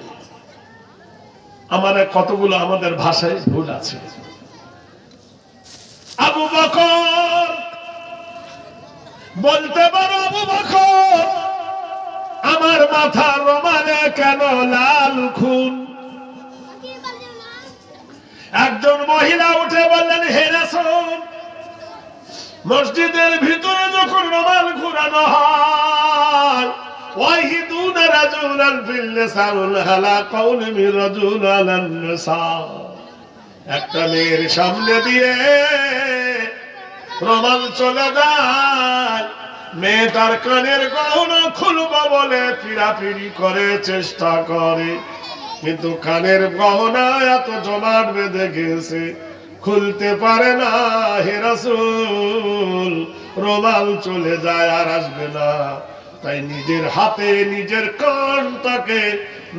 আমার কতগুলো আমাদের ভাষায় ভুল আছে। আবু বকর বলতে পারো, আবু বকর আমার মাথার রোমালে কেন লাল খুন? একজন মহিলা উঠে বললেন, হে রাসূল, মসজিদের ভিতরে যখন রুমাল ঘুরানো হয়, ওয়াহিদুন রাজুলান ফিল নিসাউল হালা কাউলি মির রাজুল আলান নিসা, একটা মেয়ের সামনে দিয়ে রুমাল চলে যায়, মেয়েটার কানের গহনা খুলবা বলে পিড়াপিড়ি করে চেষ্টা করে, কিন্তু কানের গহনা এত জমাট বেঁধে গেছে খুলতে পারে না। হে রাসূল, রুমাল চলে যায় আর আসবে না, তাই নিজের হাতে নিজের কানটাকে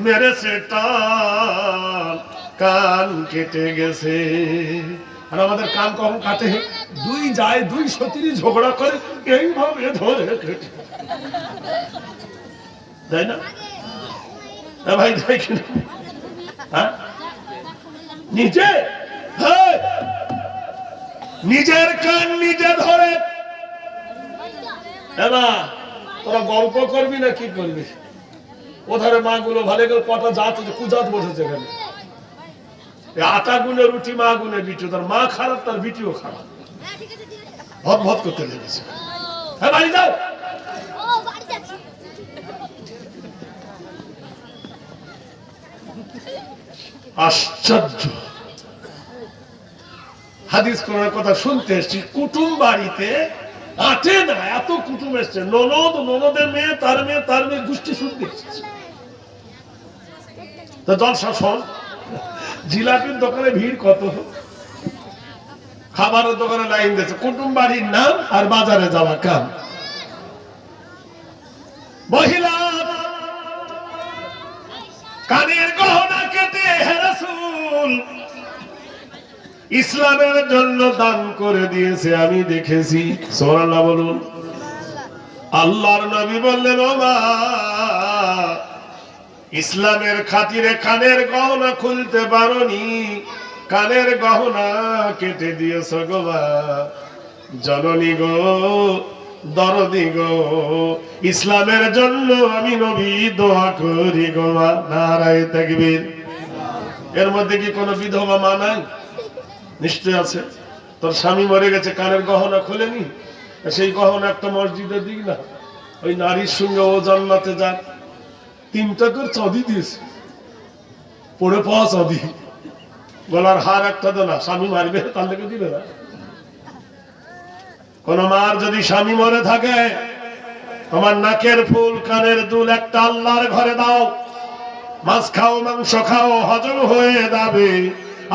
মেরেছে টান, কান কেটে গেছে। আর আমাদের কান কখন কাটে? দুই যায়, দুই সতীরই ঝগড়া করে এইভাবে ধরে কেটে, তাই না ভাই? তাই কিনা? হ্যাঁ, নিজে নিজের কান নিজে ধরে। তোরা গল্প করবি না কি করবি? ওধারে মা গুলো ভালো করে কটা জাত কুজাত বসেছে এখানে, আটা গুনে রুটি মা গুনে বিটি, তার মা খারাপ তার বিটিও খারাপ, ভদ ভদ করতে লেগেছে। হ্যাঁ বাড়ি যাও। আশ্চর্য হাদিস কোরআনের কথা শুনতে এসছি, কুটুম বাড়িতে আটে না, এত কুটুম এসছে, ননদ, ননদের মেয়ে, তার মেয়ে, তার মেয়ে, গোষ্ঠী শুনতে এসেছে। তো জলসা শোন, জিলাপির দোকানে ভিড় কত, খাবারের দোকানে লাইন দিয়েছে, কুটুম বাড়ির নাম আর বাজারে যাওয়া কাম। মহিলা কানের গহনা কেটে, হে রাসূল, ইসলামের জন্য দান করে দিয়েছে, আমি দেখেছি। সুবহানাল্লাহ বলুন। আল্লাহর নবী বললেন, ও মা, ইসলামের খাতিরে কানের গহনা খুলতে পারোনি, কানের গহনা কেটে দিয়েছ গো মা। জননী গো, দরদি গো, ইসলামের জন্য আমি নবী দোয়া করি গো মা। নারায়ে তাকবীর। এর মধ্যে কি কোনো বিধবা মা নাই? নিশ্চয় আছে। তোর স্বামী মরে গেছে, কানের গহনা খোলেনি, সেই গহনা একটা মসজিদে দিক না, ওই নারীর সঙ্গে ও জান্নাতে যাক। 3টা করে চাঁদি দিয়েছে, পড়ে পাওয়া চাঁদি, গলার হার একটা দে না, স্বামী মারবে তার লেগে দিবে না। কোন মার যদি স্বামী মরে থাকে, তোমার নাকের ফুল, কানের দুল একটা আল্লাহর ঘরে দাও, মাছ খাও, মাংস খাও, হজম হয়ে যাবে,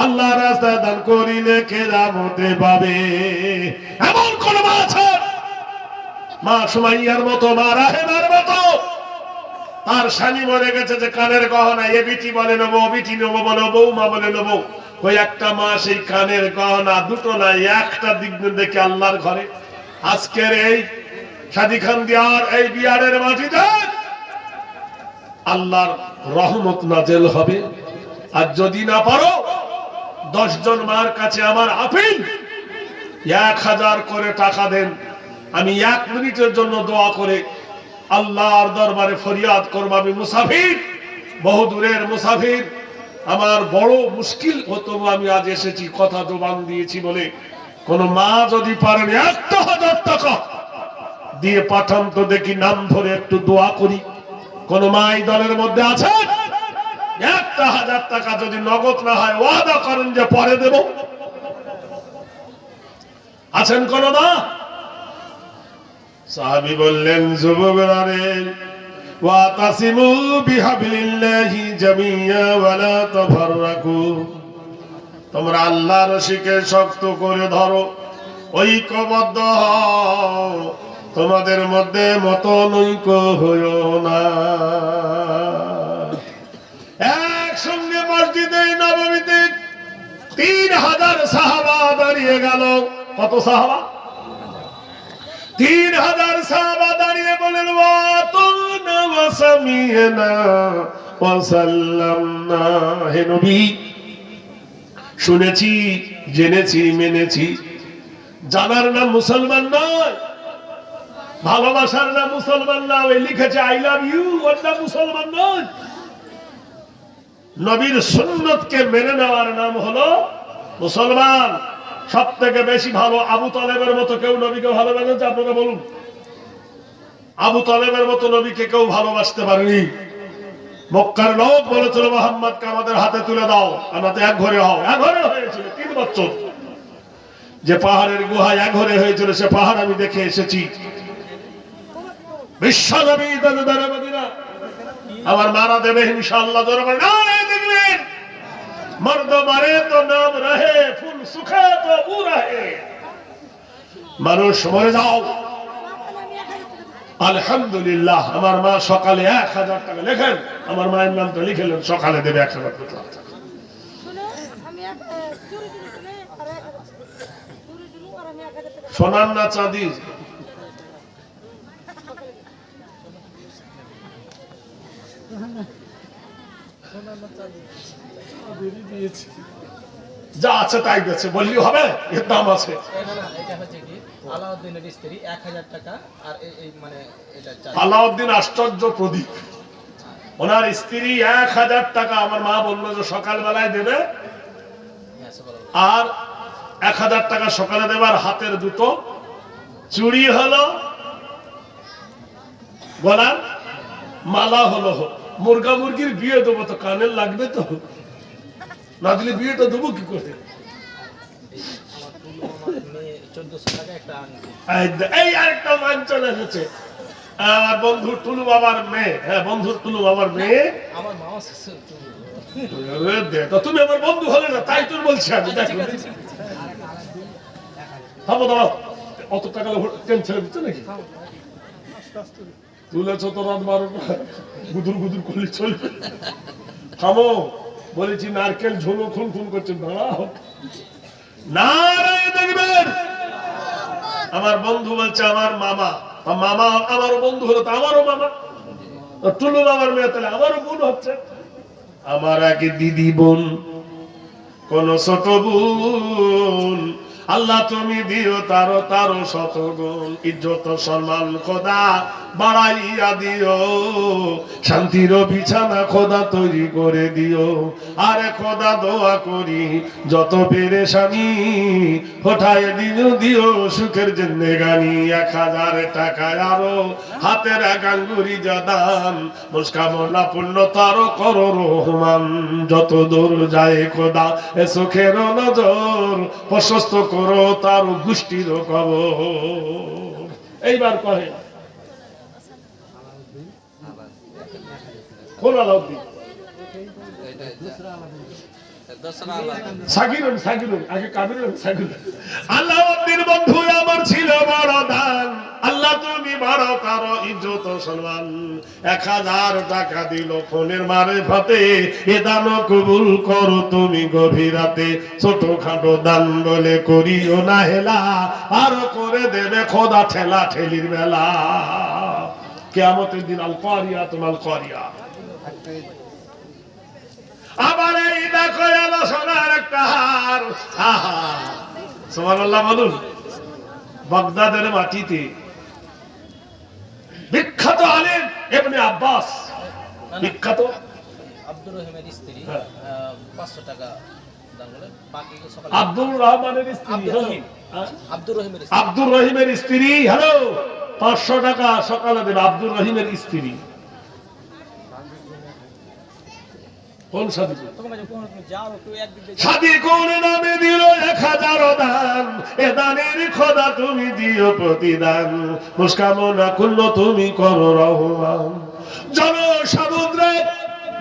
আল্লাহ রাস্তায় দান করিলে কেরামতে পাবে। এমন কোন মা আছে? মা সুমাইয়ার মতো, মা রাহেমার মতো, তার স্বামী মরে গেছে, যে কানের গহনা এ বিটি বলে নেবো, বিটি নেবো বলো, বৌমা বলে নেবো, ওই একটা মা সেই কানের গহনা দুটো না একটা দিক দেখে আল্লাহর ঘরে। আজকের এই শাদি খান দিয়ার, এই বিয়ারের মাটিতে আল্লাহর রহমত নাজেল হবে। আর যদি না পারো, 10 জন মার কাছে আমার আপিল, 1000 করে টাকা দেন, আমি 1 মিনিটের জন্য দোয়া করে আল্লাহর দরবারে ফরিয়াদ করব। আমি মুসাফির, বহু দূরের মুসাফির, আমার বড় মুশকিল হতো, আমি আজ এসেছি, কথা জবান দিয়েছি বলে। কোন মা যদি পারেন 1000 টাকা দিয়ে পাঠান তো দেখি, নাম ধরে একটু দোয়া করি। কোন মা এই দলের মধ্যে আছে? 1000 টাকা যদি নগদ না হয়, ওয়াদা করেন যে পরে দেব। আছেন কোন মা? সাহাবী বললেন, যুবকরা রে, ওয়াতাসিমু বিহাবলিল্লাহি জামিয়া ওয়ালা তাফাররাকু, তোমরা আল্লাহর রশিকে শক্ত করে ধরো, ঐক্যবদ্ধ হও, তোমাদের মধ্যে মতনৈক্য হইও না। একসঙ্গে মসজিদে নববীতে 3000 সাহাবা দাঁড়িয়ে গেল। কত সাহাবা? 3000 সাহাবা দাঁড়িয়ে বলেন, ওয়াতুনা ওয়াসামিনা ওয়াসাল্লামনা, হে নবী, শুনেছি, জেনেছি, মেনেছি, জানার নাম মুসলমান নয়, ভালোবাসার নাম মুসলমান না। ওই লিখেছে আই লাভ ইউ, ওর নাম মুসলমান নয়। নবীর সুন্নতকে মেনে নেওয়ার নাম হলো মুসলমান। সব থেকে বেশি ভালো আবু তালেবের মতো কেউ নবীকে ভালোবাসে? আপনারা বলুন, আবু তালেবের মতো নবীকে কেউ ভালোবাসতে পারেনি। মক্কার লোক বলেছিল মুহাম্মদকে আমাদের হাতে তুলে দাও, আমাদের এক ঘরে হও। এক ঘরে হয়েছিল 3 বছর। যে পাহাড়ের গুহায় এক ঘরে হয়েছিল সে পাহাড় আমি দেখে এসেছি। বিশ্বনবী দাদা মদিনা আমার মারা দেবে ইনশাআল্লাহ। জোরে বলেন নারে তাকবীর। মর্দ মারে তো নাম রহে, ফুল সুখে তো বু রহে। মানুষ মরে যাও, আলহামদুলিল্লাহ। আমার মা সকালে 1000 টাকা লেখেন, আমার মায়ের নামটা লিখেলেন, সকালে দেবে 1000 টাকা। সোনার না চাঁদি? যা আছে তাই গেছে, বললি হবে? এর দাম আছে। আলাউদ্দিনের স্ত্রী 1000 টাকা, আর এই মানে এটা আলাউদ্দিন আশ্চর্য প্রদীপ, ওনার স্ত্রী 1000 টাকা আমার মা বললো যে সকালবেলায় দেবে, আর 1000 টাকা সকালে দেবার হাতের দুটো চুড়ি হলো, গলার মালা হলো। মুরগা মুরগির বিয়ে দেবো তো কানের লাগবে তো, না দিলে বিয়েটা দেবো কি করে? এই আরেকটা মান চলে এসেছে। আমার বন্ধুর টুলু বাবার মেয়ে, হ্যাঁ বন্ধুর টুলু বাবার মেয়ে আমার মামা। তুমি আমার বন্ধু হলে না, তাই তোর বলছি আমি। দেখো থামো দাঁড়াও, অত টাকা ট্রেন ছেড়ে দিচ্ছে নাকি? তুলেছ তো রাত 12টা, গুদুর গুদুর করলে চলবে? থামো বলেছি, নারকেল ঝোলো খুন খুন করছে। দাঁড়াও, নারায় দেখবেন। আমার বন্ধু বলছে আমার মামা, মামা আমারও বন্ধু হলো তো আমারও মামা। টুলু বাবার মেয়ে তাহলে আমারও বোন হচ্ছে। আমার আগে দিদি বোন, কোন ছোট বোন, আল্লাহ তুমি দিও তারো তারো শত গুণ। ইজ্জত সম্মান খোদা বাড়াইয়া দিও, শান্তির বিছানা খোদা তৈরি করে দিও। আরে খোদা দোয়া করি যত পেরেশানি হঠায় দিও দিও সুখের জিন্দেগানি। 1000 টাকায় আরো হাতের এক আঙ্গুরি জাদান, মুস্কামনা পূর্ণ তারো করো রহমান। যত দূর যায় খোদা এ সুখের নজর, প্রশস্ত করো তার গোষ্ঠীর কবর। এইবার কহে কোন আলাউদ্দিন? আলাউদ্দিন বন্ধু আমার ছিল বড় দান, আল্লাহ তুমি বড় কারো ইজ্জত সম্মান। 1000 টাকা দিল ফোনের মারফতে, এ দান কবুল করো তুমি গভীর রাতে। ছোটখাটো দান বলে করিও না হেলা, আর করে দেবে খোদা ঠেলা ঠেলির বেলা। কিয়ামতের দিন আল কারিয়া তুমাল কারিয়া। আবার এই দেখো এলো সোনার একটা হার। আহা সুবহানাল্লাহ বলুন। বাগদাদের মাটিতে বিখ্যাত আলেম ইবনে আব্বাস, বিখ্যাত আব্দুর রহিমের স্ত্রী 500 টাকা দান করলেন। বাকি সকালে আব্দুর রহমানের স্ত্রী, আব্দুর রহিমের স্ত্রী, হ্যালো 500 টাকা সকালে দেবে। আব্দুর রহিমের স্ত্রী কোন সাথী? সাথী কোন নামে দিল 1000 দান, এ দানের খোদা তুমি দিও প্রতিদান। মুস্কামনা করল তুমি করো রহমান। জন সমুদ্রে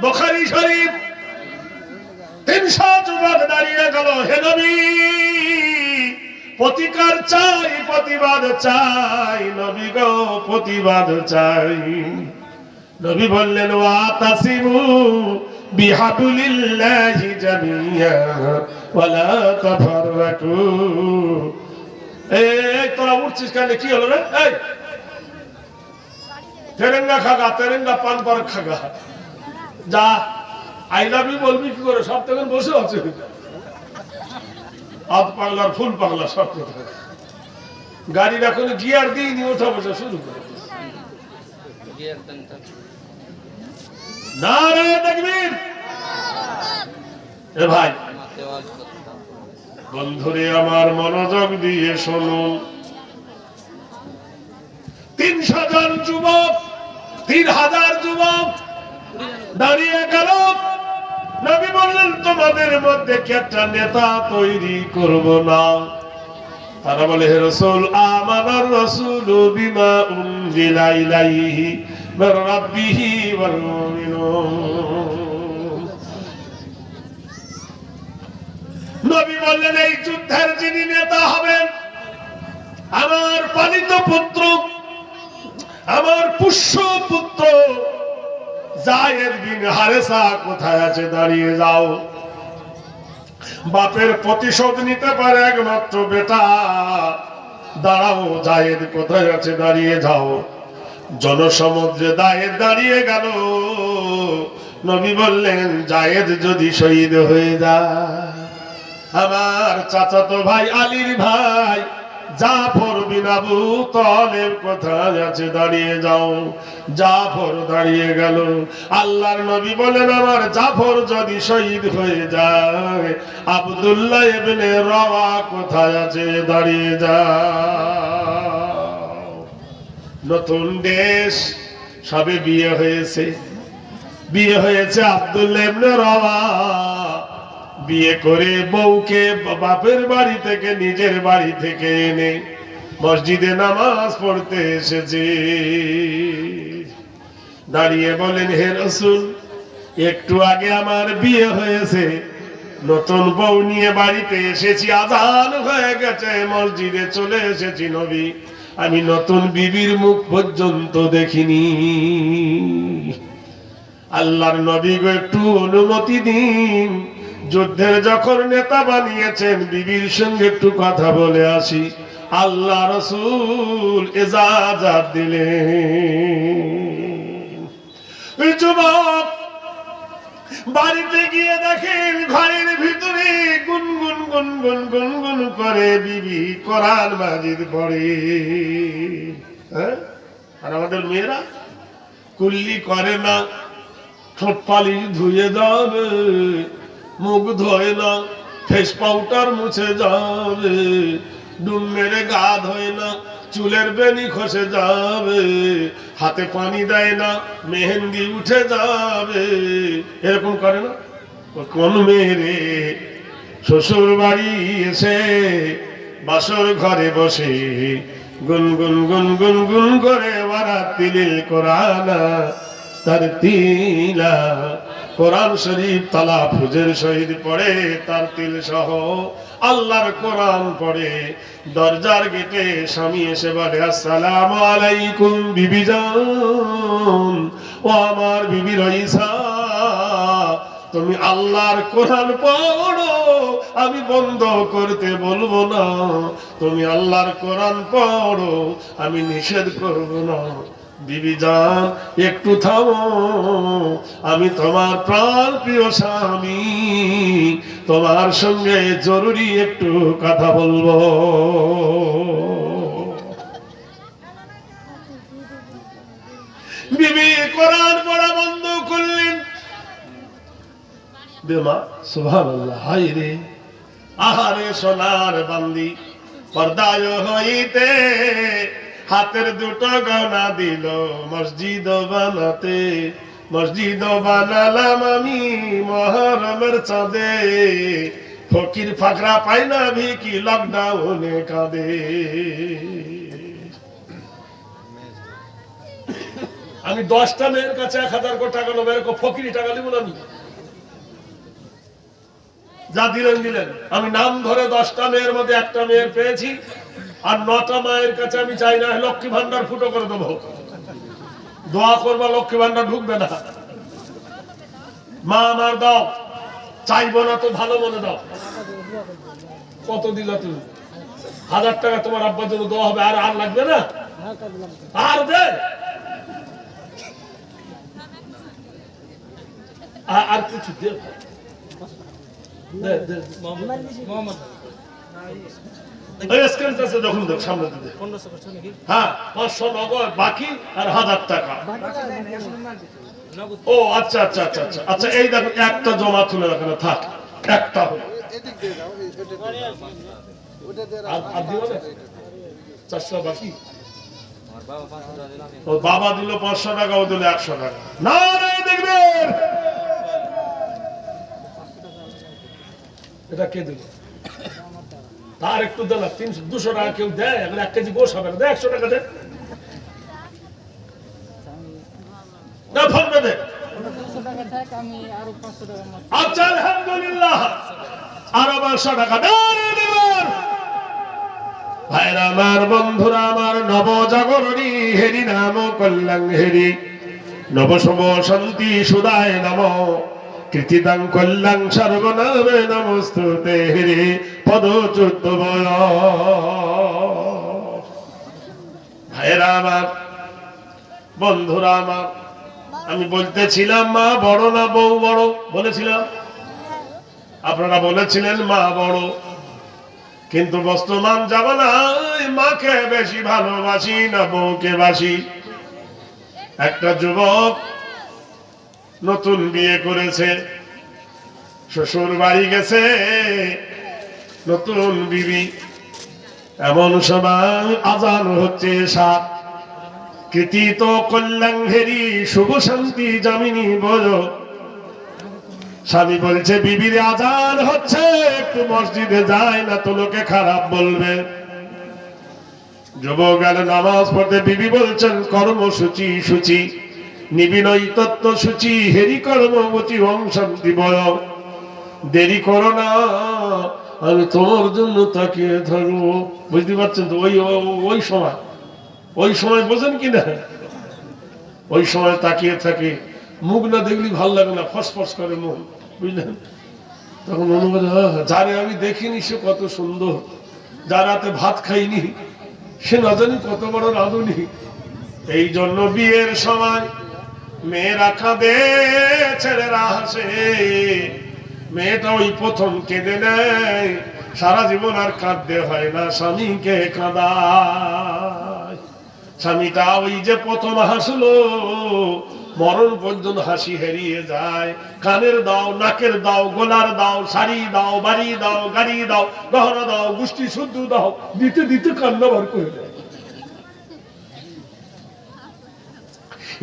বুখারী শরীফ 300 যুবক দাঁড়িয়ে গেল, হে নবী প্রতিকার চাই, প্রতিবাদ চাই, নবী গো প্রতিবাদ চাই। নবী বললেন ওয়া তাসিমু বিহাবলিল্লাহি জামিয়া ওয়ালা তাফাররাকু। এই তোরা উঠছিস কেন? কি হলো রে? এই তেরেঙ্গা খাগা, তেরেঙ্গা পান পর খাগা, যা আই লাভ ইউ বলবি কি করে? সব তখন বসে আছে, হাত পাগলার ফুল পাগলা সব। গাড়ির এখন গিয়ার দিইনি, ওঠা বসা শুরু করে দিয়েছে। গিয়ার দেন তো। নারে তাকবীর। এ ভাই মাতে আওয়াজ করতে। বন্ধুরে আমার মনোযোগ দিয়ে শুনুন, 300 জন যুবক, 3000 যুবক দাঁড়িয়ে গেল। নবী বললেন তোমাদের মধ্যে কি একটা নেতা তৈরি করব না? তারা বলে হে রাসূল, আমানার রাসূলু বিমা উনজিলা ইলাইহি মির রাব্বিহি ওয়াল মুমিনুন। নবী বললেন এই যুদ্ধের যিনি নেতা হবেন, আমার পালিত পুত্র, আমার পুষ্য পুত্র যায়েদ বিন হারেসা কোথায় আছে? দাঁড়িয়ে যাও। বাপের প্রতিশোধ নিতে পারে একমাত্র বেটা। দাঁড়াও, যায়েদ কোথায় আছে? দাঁড়িয়ে যাও। জনসমুদ্রে যায়েদ দাঁড়িয়ে গেল। নবী বললেন যায়েদ যদি শহীদ হয়ে যায়, আমার চাচাতো ভাই আলীর ভাই জাফর বিন আবু তালেব কোথায় আছে? দাঁড়িয়ে যাও। জাফর দাঁড়িয়ে গেল। আল্লাহর নবী বলেন আমার জাফর যদি শহীদ হয়ে যায়, আব্দুল্লাহ ইবনে রওয়া কোথায় আছে? দাঁড়িয়ে যাও। নতুন দেশ, সবে বিয়ে হয়েছে। আব্দুল্লাহ ইবনে রওয়া বিয়ে করে বউকে বাপের বাড়ি থেকে নিজের বাড়ি থেকে এনে মসজিদে নামাজ পড়তে এসেছে। দাঁড়িয়ে বলেন হে রাসূল, একটু আগে আমার বিয়ে হয়েছে, নতুন বউ নিয়ে বাড়িতে এসেছি, আযান হয়ে গেছে, মসজিদে চলে এসেছি নবী, আমি নতুন বিবির মুখ পর্যন্ত দেখিনি। আল্লাহর নবী গো একটু অনুমতি দিন, যুদ্ধের যখন নেতা বানিয়েছেন বিবির সঙ্গে একটু কথা বলে আসি। আল্লাহ রাসূল ইজাজত দিলেন। যুবক বাড়িতে গিয়ে দেখেন ঘরের ভিতরে গুনগুন গুনগুন গুনগুন করে বিবি কোরআন মাজিদ পড়ে। হ্যাঁ, আর আমাদের মেয়েরা কুল্লি করে না, ঠোঁট পালিশ ধুয়ে যাবে, মুখ ধোয় না, ফেস পাউডার মুছে যাবে, ডুম মেরে গা ধোয় না, চুলের বেনি খসে যাবে, হাতে পানি দেয় না, মেহেন্দি উঠে যাবে। এরকম করে না? কোন মেয়েরে শ্বশুর বাড়ি এসে বাসর ঘরে বসে গুনগুন গুনগুন গুন করে ওয়ারাতিলিল কোরআনা তারতিলা, কোরআন শরীফ তালাফুজের সহিত পড়ে তারতিল সহ আল্লাহর কোরআন পড়ে। দরজার গেটে স্বামী এসে বলে আসসালামু আলাইকুম বিবিজান, ও আমার বিবি রইসা, তুমি আল্লাহর কোরআন পড়ো, আমি বন্ধ করতে বলবো না। তুমি আল্লাহর কোরআন পড়ো, আমি নিষেধ করব না। বিবি জান একটু থামো, আমি তোমার প্রাণ প্রিয় স্বামী, তোমার সঙ্গে জরুরি একটু কথা বলবো। বিবি কোরআন পড়া বন্ধ করলেন। বেমা সুবহানাল্লাহ, হায় রে আহারে সোনার বান্দি, পর্দায় হইতে হাতের দুটো গনা দিল মসজিদ বানাতে। মসজিদ বানালাম আমি মহরমের চাঁদে, ফকির ফাকরা পাই না ভিকি লকডাউনে কাঁদে। আমি 10টা মেয়ের কাছে 1000 কোটি টাকা নেবো, এরকম ফকিরি টাকা দিব না আমি। যা দিলেন দিলেন, আমি নাম ধরে 10টা মেয়ের মধ্যে একটা মেয়ের পেয়েছি, আর 9টা মায়ের কাছে আমি চাই না লক্ষ্মী ভান্ডার ফুটো করে দেবো। দোয়া করবা লক্ষ্মী ভান্ডার ঢুকবে না। মা আমার দাও, চাইবো না তো ভালো মনে দাও। কত দিলা তুমি? 1000 টাকা তোমার আব্বার জন্য দেওয়া হবে, আর আর লাগবে না, আর দে, আর কিছু দে, ওই স্ক্যানটা আছে, যখন দেখ সামনে দিতে। 1500 করছো নাকি? হ্যাঁ 500 নগদ বাকি আর 1000 টাকা। নগদ। ও আচ্ছা আচ্ছা আচ্ছা আচ্ছা আচ্ছা, এই দেখো একটা জমা তুলে রাখেন, থাক একটা হলো। আর দিও না 400 বাকি। আমার বাবা 500 টাকা দিল, আমি ও বাবা দিল 500 টাকা, ও দিল 100 টাকা। না রে দেখবেন এটা কে দিল, তার একটু দেন, 200 টাকা কেউ দেয়? এখন 1 কেজি গোশ হবে না, দে 100 টাকা দে না, ফোন দে। আচ্ছা আলহামদুলিল্লাহ, আরো 500 টাকা দেন। ভাইরা আমার, বন্ধুরা আমার, নবজাগরণী হেরি নাম কল্যাণ হেরি, নবশুভ শান্তি সুদায় নম, কৃতিদাং কল্যাণ সর্বনামে নমস্তুতে হেরি পদচ্যুত বয়। ভাইরা আমার, বন্ধুরা আমার, আমি বলতেছিলাম মা বড় না বউ বড়, বলেছিলাম, আপনারা বলেছিলেন মা বড়, কিন্তু বর্তমান জামানায় মাকে বেশি ভালোবাসি না বউকে বাসি। একটা যুবক নতুন বিয়ে করেছে, শ্বশুর বাড়ি গেছে, নতুন বিবি, এমন সময় আজান হচ্ছে 7, কৃতিত কল্যাণ হেরি শুভ শান্তি জামিনী বল। স্বামী বলছে বিবির আজান হচ্ছে, একটু মসজিদে যায় না তো লোকে খারাপ বলবে। যুবক গেল নামাজ পড়তে, বিবি বলছেন কর্মসূচি সূচি নিবিনয় তত্ত্ব সূচি হেরি কর্মবতী ওং শান্তি বয়, দেরি করো না, আমি তোমার জন্য তাকিয়ে থাকবো। বুঝতে পারছেন তো? ওই সময় বোঝেন কিনা, ওই সময় তাকিয়ে থাকে, মুখ না দেখলি ভাল লাগে না, ফসফস করে মুখ, বুঝলেন? তখন অনুবাদ, যারে আমি দেখিনি সে কত সুন্দর, যার হাতে ভাত খাইনি সে না জানি কত বড় রাঁধুনি। এই জন্য বিয়ের সময় মেয়েরা কাঁদে, ছেলেরা হাসে। মেয়েটা ওই প্রথম কেঁদে নেয়, সারা জীবন আর কাঁদতে হয় না, স্বামীকে কাঁদায়। স্বামীটা ওই যে প্রথম হাসলো, মরণ পর্যন্ত হাসি হারিয়ে যায়। কানের দাও, নাকের দাও, গলার দাও, শাড়ি দাও, বাড়ি দাও, গাড়ি দাও, গহনা দাও, গোষ্ঠী শুদ্ধ দাও, দিতে দিতে কান্না বার করে দেয়।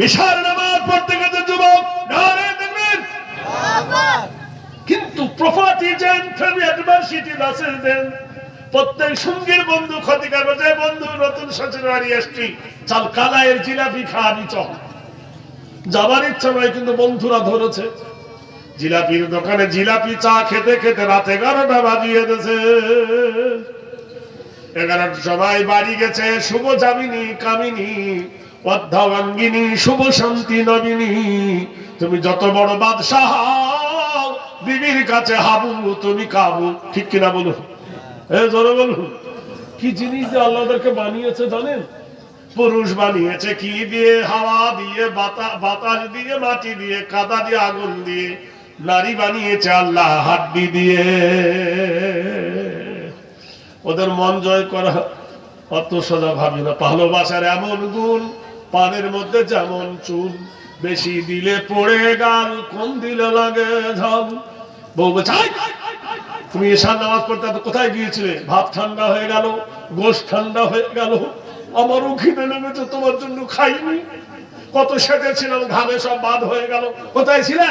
ঈশার নামাজ পড়তে গেছে যুবক, নারে দেখবেন, কিন্তু প্রপার্টি জেন ফ্যামিলি অ্যাডভার্সিটি লাসেস দেন। প্রত্যেক সঙ্গীর বন্ধু ক্ষতি করবে, যে বন্ধু নতুন শ্বশুর বাড়ি এসছি, চাল কালায়ের জিলাপি খাওয়াবি, চল। যাবার ইচ্ছা নয়, কিন্তু বন্ধুরা ধরেছে। জিলাপির দোকানে জিলাপি চা খেতে খেতে রাত 11টা বাজিয়ে দিয়েছে। 11টার সময় বাড়ি গেছে শুভ জামিনী কামিনী অর্ধাঙ্গিনী শুভ শান্তি নবিনী। তুমি যত বড় বাদশাহ বিবির কাছে হাবু, তুমি কাবু, ঠিক কিনা বলুন? জোরে বলুন। কি জিনিস যে আল্লাহদেরকে বানিয়েছে জানেন? পুরুষ বানিয়েছে কি দিয়ে? হাওয়া দিয়ে, বাতাস দিয়ে, মাটি দিয়ে, কাদা দিয়ে, আগুন দিয়ে। নারী বানিয়েছে আল্লাহ হাড্ডি দিয়ে। ওদের মন জয় করা অত সোজা ভাবি না। ভালোবাসার এমন গুণ, পানের মধ্যে যেমন চুন, বেশি দিলে পড়ে গাল, কম দিলে লাগে ঝাল। বউ বলছে, তুমি এশার নামাজ পড়তে কোথায় গিয়েছিলে? ভাত ঠান্ডা হয়ে গেল, গোশত ঠান্ডা হয়ে গেল, আমারও খিদে নেমেছে, তোমার জন্য খাইনি। কত সেজেছিলাম, ঘামে সব বাদ হয়ে গেল, কোথায় ছিলে?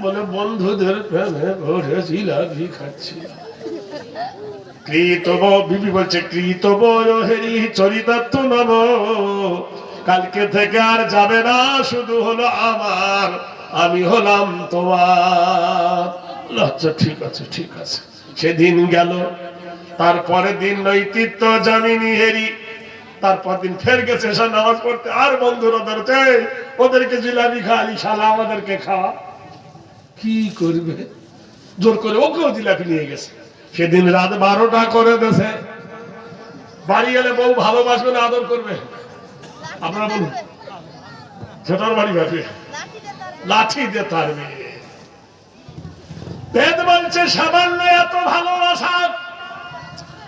বলে বন্ধুদের প্রেমে ভরে জিলাপি খাচ্ছি। বিবি বলছে, কৃতব হেরি চরিতার্থ নব, কালকে থেকে আর যাবে না, শুধু হলো আমার, আমি হলাম তোমার। আচ্ছা ঠিক আছে ঠিক আছে। সেদিন গেল, তারপরে দিন নৈতিত্ব জামিনী হেরি, তারপর দিন ফের গেছে নামাজ পড়তে। আর বন্ধুরা ধরতে, ওদেরকে জিলাপি খাওয়ালি, শালা আমাদেরকে খাওয়া। কি করবে? জোর করে ওকেও জিলাপি নিয়ে গেছে। সেদিন রাত 12টা করে দেছে। বাড়ি গেলে বউ ভালোবাসবে না আদর করবে? আপনারা বলুন। ছোটার বাড়ি ভাবে লাঠি দিয়ে তারবে। বেদ বলছে সামান্য এত ভালোবাসা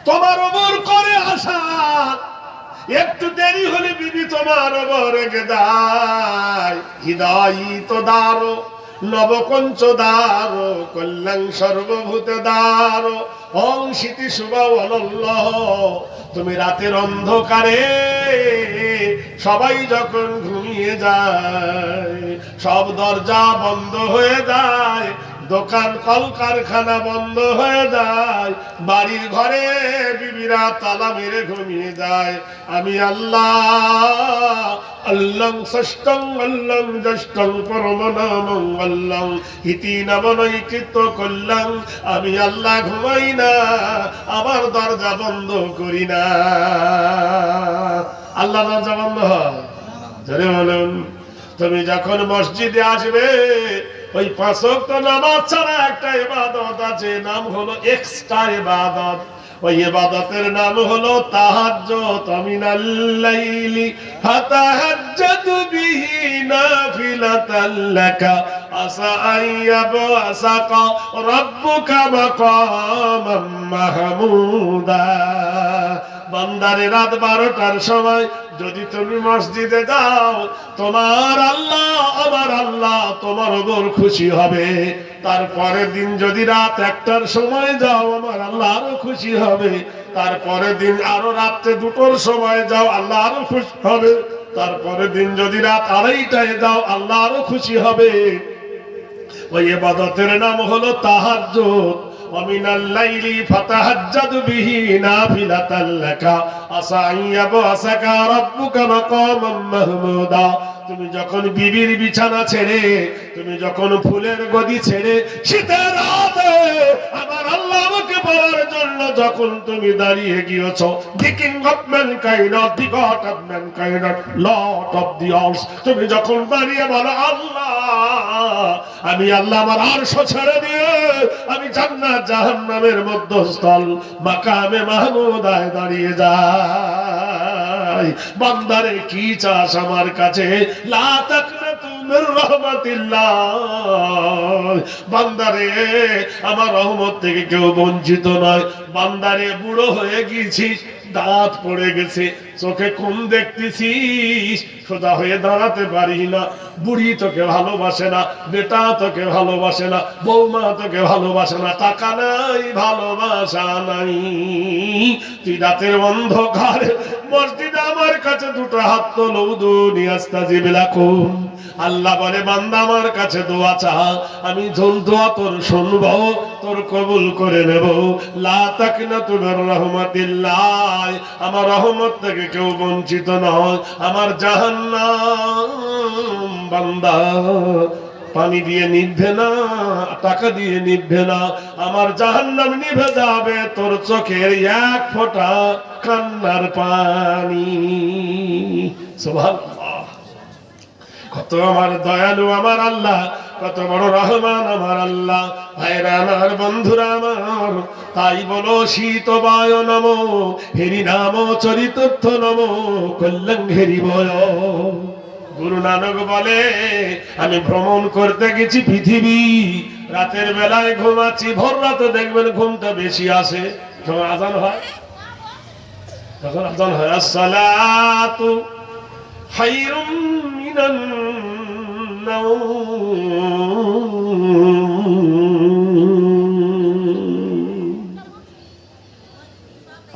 তোমার ওপর করে আশা, একটু দেরি হলে বিবি তোমার ওপর রেগে যায়। হৃদয়িত দ্বারো নবকঞ্চ দ্বারো কল্যাণ সর্বভূত দ্বারো অংশিতি শুভ অনল্লহ। তুমি রাতের অন্ধকারে সবাই যখন ঘুমিয়ে যায়, সব দরজা বন্ধ হয়ে যায়, দোকান কলকারখানা বন্ধ হয়ে যায়, বাড়ির ঘরে বিবিরা তালা মেরে ঘুমিয়ে যায়, আমি আল্লাহ আল্লাহ ষষ্ঠং আল্লাহ জ্যেষ্ঠং পরমনামং আল্লাহ ইতি নবনৈকৃত কল্যাণ, আমি আল্লাহ ঘুমাই না, আমার দরজা বন্ধ করি না। আল্লাহ দরজা বন্ধ হয়? জোরে বলুন। তুমি যখন মসজিদে আসবে, ওই 5 ওয়াক্ত নামাজ ছাড়া একটা ইবাদত আছে, নাম হলো এক্সট্রা ইবাদত। ওই ইবাদতের নাম হলো তাহাজ্জুদ। মিনাল লাইলি ফাতাহাজ্জাদু বিহি নাফিলাতাল লাকা আসা আইয়াবসাকা রাব্বুকা মাকামাম মাহমুদা। বান্দারে রাত 12টার সময় যদি তুমি মসজিদে যাও, তোমার আল্লাহ আমার আল্লাহ তোমার উপর খুশি হবে। তারপরের দিন যদি রাত 1টার সময় যাও, আমার আল্লাহ আরো খুশি হবে। তারপরের দিন আরো রাত্রে 2টোর সময় যাও, আল্লাহ আরো খুশি হবে। তারপরের দিন যদি রাত 2:30টায় যাও, আল্লাহ আরো খুশি হবে। ওই ইবাদতের নাম হলো তাহাজ্জুদ। ওয়ামিনাল লাইলি ফাতাহাজ্জাদ বিহি নাফিলাতাল লাকা আসা আইয়াবসাকা রাব্বুকা মাকামাম মাহমুদা। তুমি যখন বিবির বিছানা ছেড়ে, তুমি যখন ফুলের গদি ছেড়ে শীতের রাতে আমার আল্লাহ আমাকে পাওয়ার জন্য যখন তুমি দাঁড়িয়ে গিয়েছো, the king of mankind, the god of mankind, lord of the earth, তুমি যখন দাঁড়িয়ে বলো আল্লাহ, আমি আল্লাহ আমার আরশ ছেড়ে দিয়ে আমি জান্নাত জাহান্নামের মধ্যস্থল মাকামে মাহমুদায় দাঁড়িয়ে যাই। বান্দারে কি চাস আমার কাছে? লা তাকনাতু মির রাহমাতিল্লাহ। বান্দারে আমার রহমত থেকে কেউ বঞ্চিত নয়। বান্দারে বুড়ো হয়ে গিয়েছিস, দাঁত পড়ে গেছে, চোখে কম দেখতেছিস, সোজা হয়ে দাঁড়াতে পারি না, বুড়ি তোকে ভালোবাসে না, বেটা তোকে ভালোবাসে না, বৌমা তোকে ভালোবাসে না, টাকা নাই, ভালোবাসা নাই, তুই রাতের অন্ধকারে মসজিদে আমার কাছে 2টো হাত তোলো, দুনিয়া আস্তাজিব লাকুম। আল্লাহ বলে বান্দা আমার কাছে দোয়া চা, আমি দোয়া তোর শুনবো, তোর কবুল করে নেব। লা তাকনাতু মির রাহমাতিল্লাহ, আমার রহমত থেকে কেউ বঞ্চিত নয়। আমার জাহান্নাম বান্দা পানি দিয়ে নিভবে না, টাকা দিয়ে নিভবে না, আমার জাহান্নাম নিভে যাবে তোর চোখের 1 ফোঁটা কান্নার পানি। সুবহানাল্লাহ। কত আমার দয়ালু আমার আল্লাহ, কত বড় রহমান আমার আল্লাহ। ভাইরা আমার, বন্ধুরা আমার, তাই বলো শীত বায় নমো, হেরি নাম চরিতর্থ নমো, কল্যাণ হেরি বয়। গুরু নানক বলে আমি ভ্রমণ করতে গেছি পৃথিবী, রাতের বেলায় ঘুমাচ্ছি, ভোর রাতে দেখবেন ঘুমটা বেশি আসে। যখন আজান হয়, যখন আজান হয় আসসালাতু খায়রুম মিনান নাওম।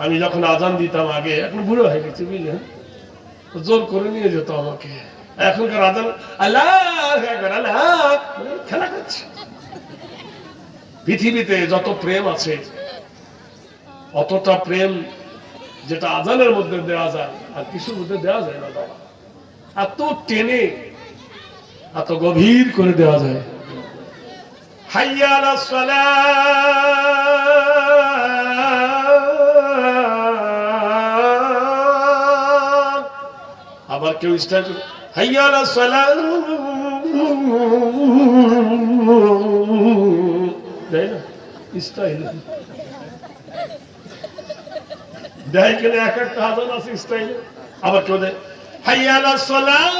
আমি যখন আজান দিতাম আগে, এখন বুড়ো হয়ে গেছি বুঝলেন, জোর করে নিয়ে যেত আমাকে। এখনকার আজান আল্লাহ আল্লাহ খেলা করছে। পৃথিবীতে যত প্রেম আছে, অতটা প্রেম যেটা আজানের মধ্যে দেওয়া যায় আর কিছুর মধ্যে দেওয়া যায় না বাবা। এত টেনে, এত গভীর করে দেওয়া যায়। হাইয়া আলাস সালাত। আবার কেউ স্টার্ট হাইয়া আলাস সালাত দেয় না, স্টাইল দেয় কেন? এক একটা আজান আছে স্টাইল। আবার কেউ দেয় হাইয়া আলাস সালাত,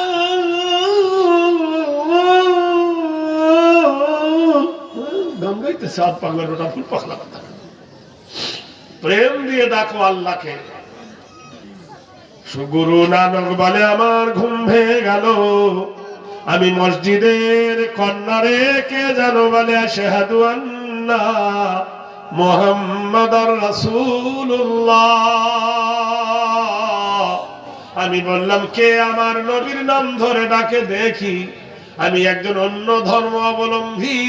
গান গাইতেছে, হাত পাগলা, ওটা ফুল পাগলা কথা। প্রেম দিয়ে ডাকো আল্লাহকে। গুরু নানক বলে আমার ঘুম ভেঙে গেল, আমি মসজিদের কর্নারে কে যেন বলে আশহাদু আন্না মুহাম্মাদুর রাসূলুল্লাহ। আমি বললাম কে আমার নবীর নাম ধরে ডাকে দেখি। আমি একজন অন্য ধর্ম অবলম্বী,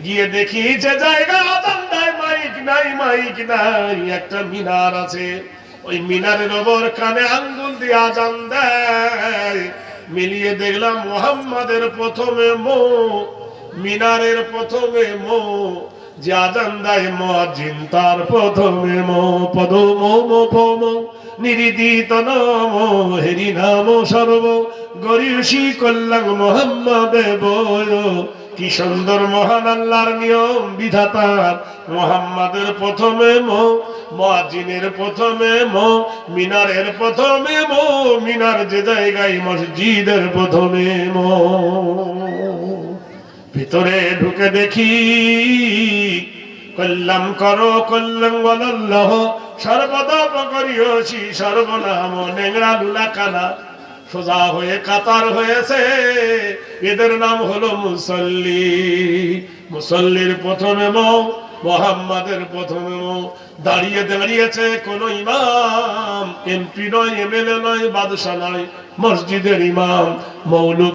গিয়ে দেখি যে জায়গা আযান দেয় মাইক নাই, মাইক নাই, একটা মিনার আছে। ওই মিনারের ওপর কানে আঙ্গুল দিয়ে আযান দেয়। মিলিয়ে দেখলাম মুহাম্মাদের প্রথমে মো, মিনারের প্রথমে মো, যে আযান দেয় মুয়াজ্জিন তার প্রথমে মো। পদ মো মো পম নিরিদিত নাম হেরি নাম সর্ব গরিয়সী কল্যাণ মুহাম্মাদে বয়। কি সুন্দর মহান আল্লাহর নিয়ম বিধাতার। মুহাম্মাদের প্রথমে মো, মুয়াজ্জিনের প্রথমে মো, মিনারের প্রথমে মো, মিনার যে জায়গায় মসজিদের প্রথমে মো। ভিতরে ঢুকে দেখি কল্যাণ করো কল্যাণ বলাল্লাহ সর্বদা পকরিয়সী সর্বনাম নেংরা লুলা কানা সোজা হয়ে কাতার হয়েছে। এদের নাম হলো মুসল্লি। মুসল্লির প্রথমে মো, মুহাম্মাদের প্রথমে মো। দাঁড়িয়ে দাঁড়িয়েছে কোন ইমাম, এমপি নয়, এমএলএ নয়, বাদশা নয়, মসজিদের ইমাম মৌলুদ।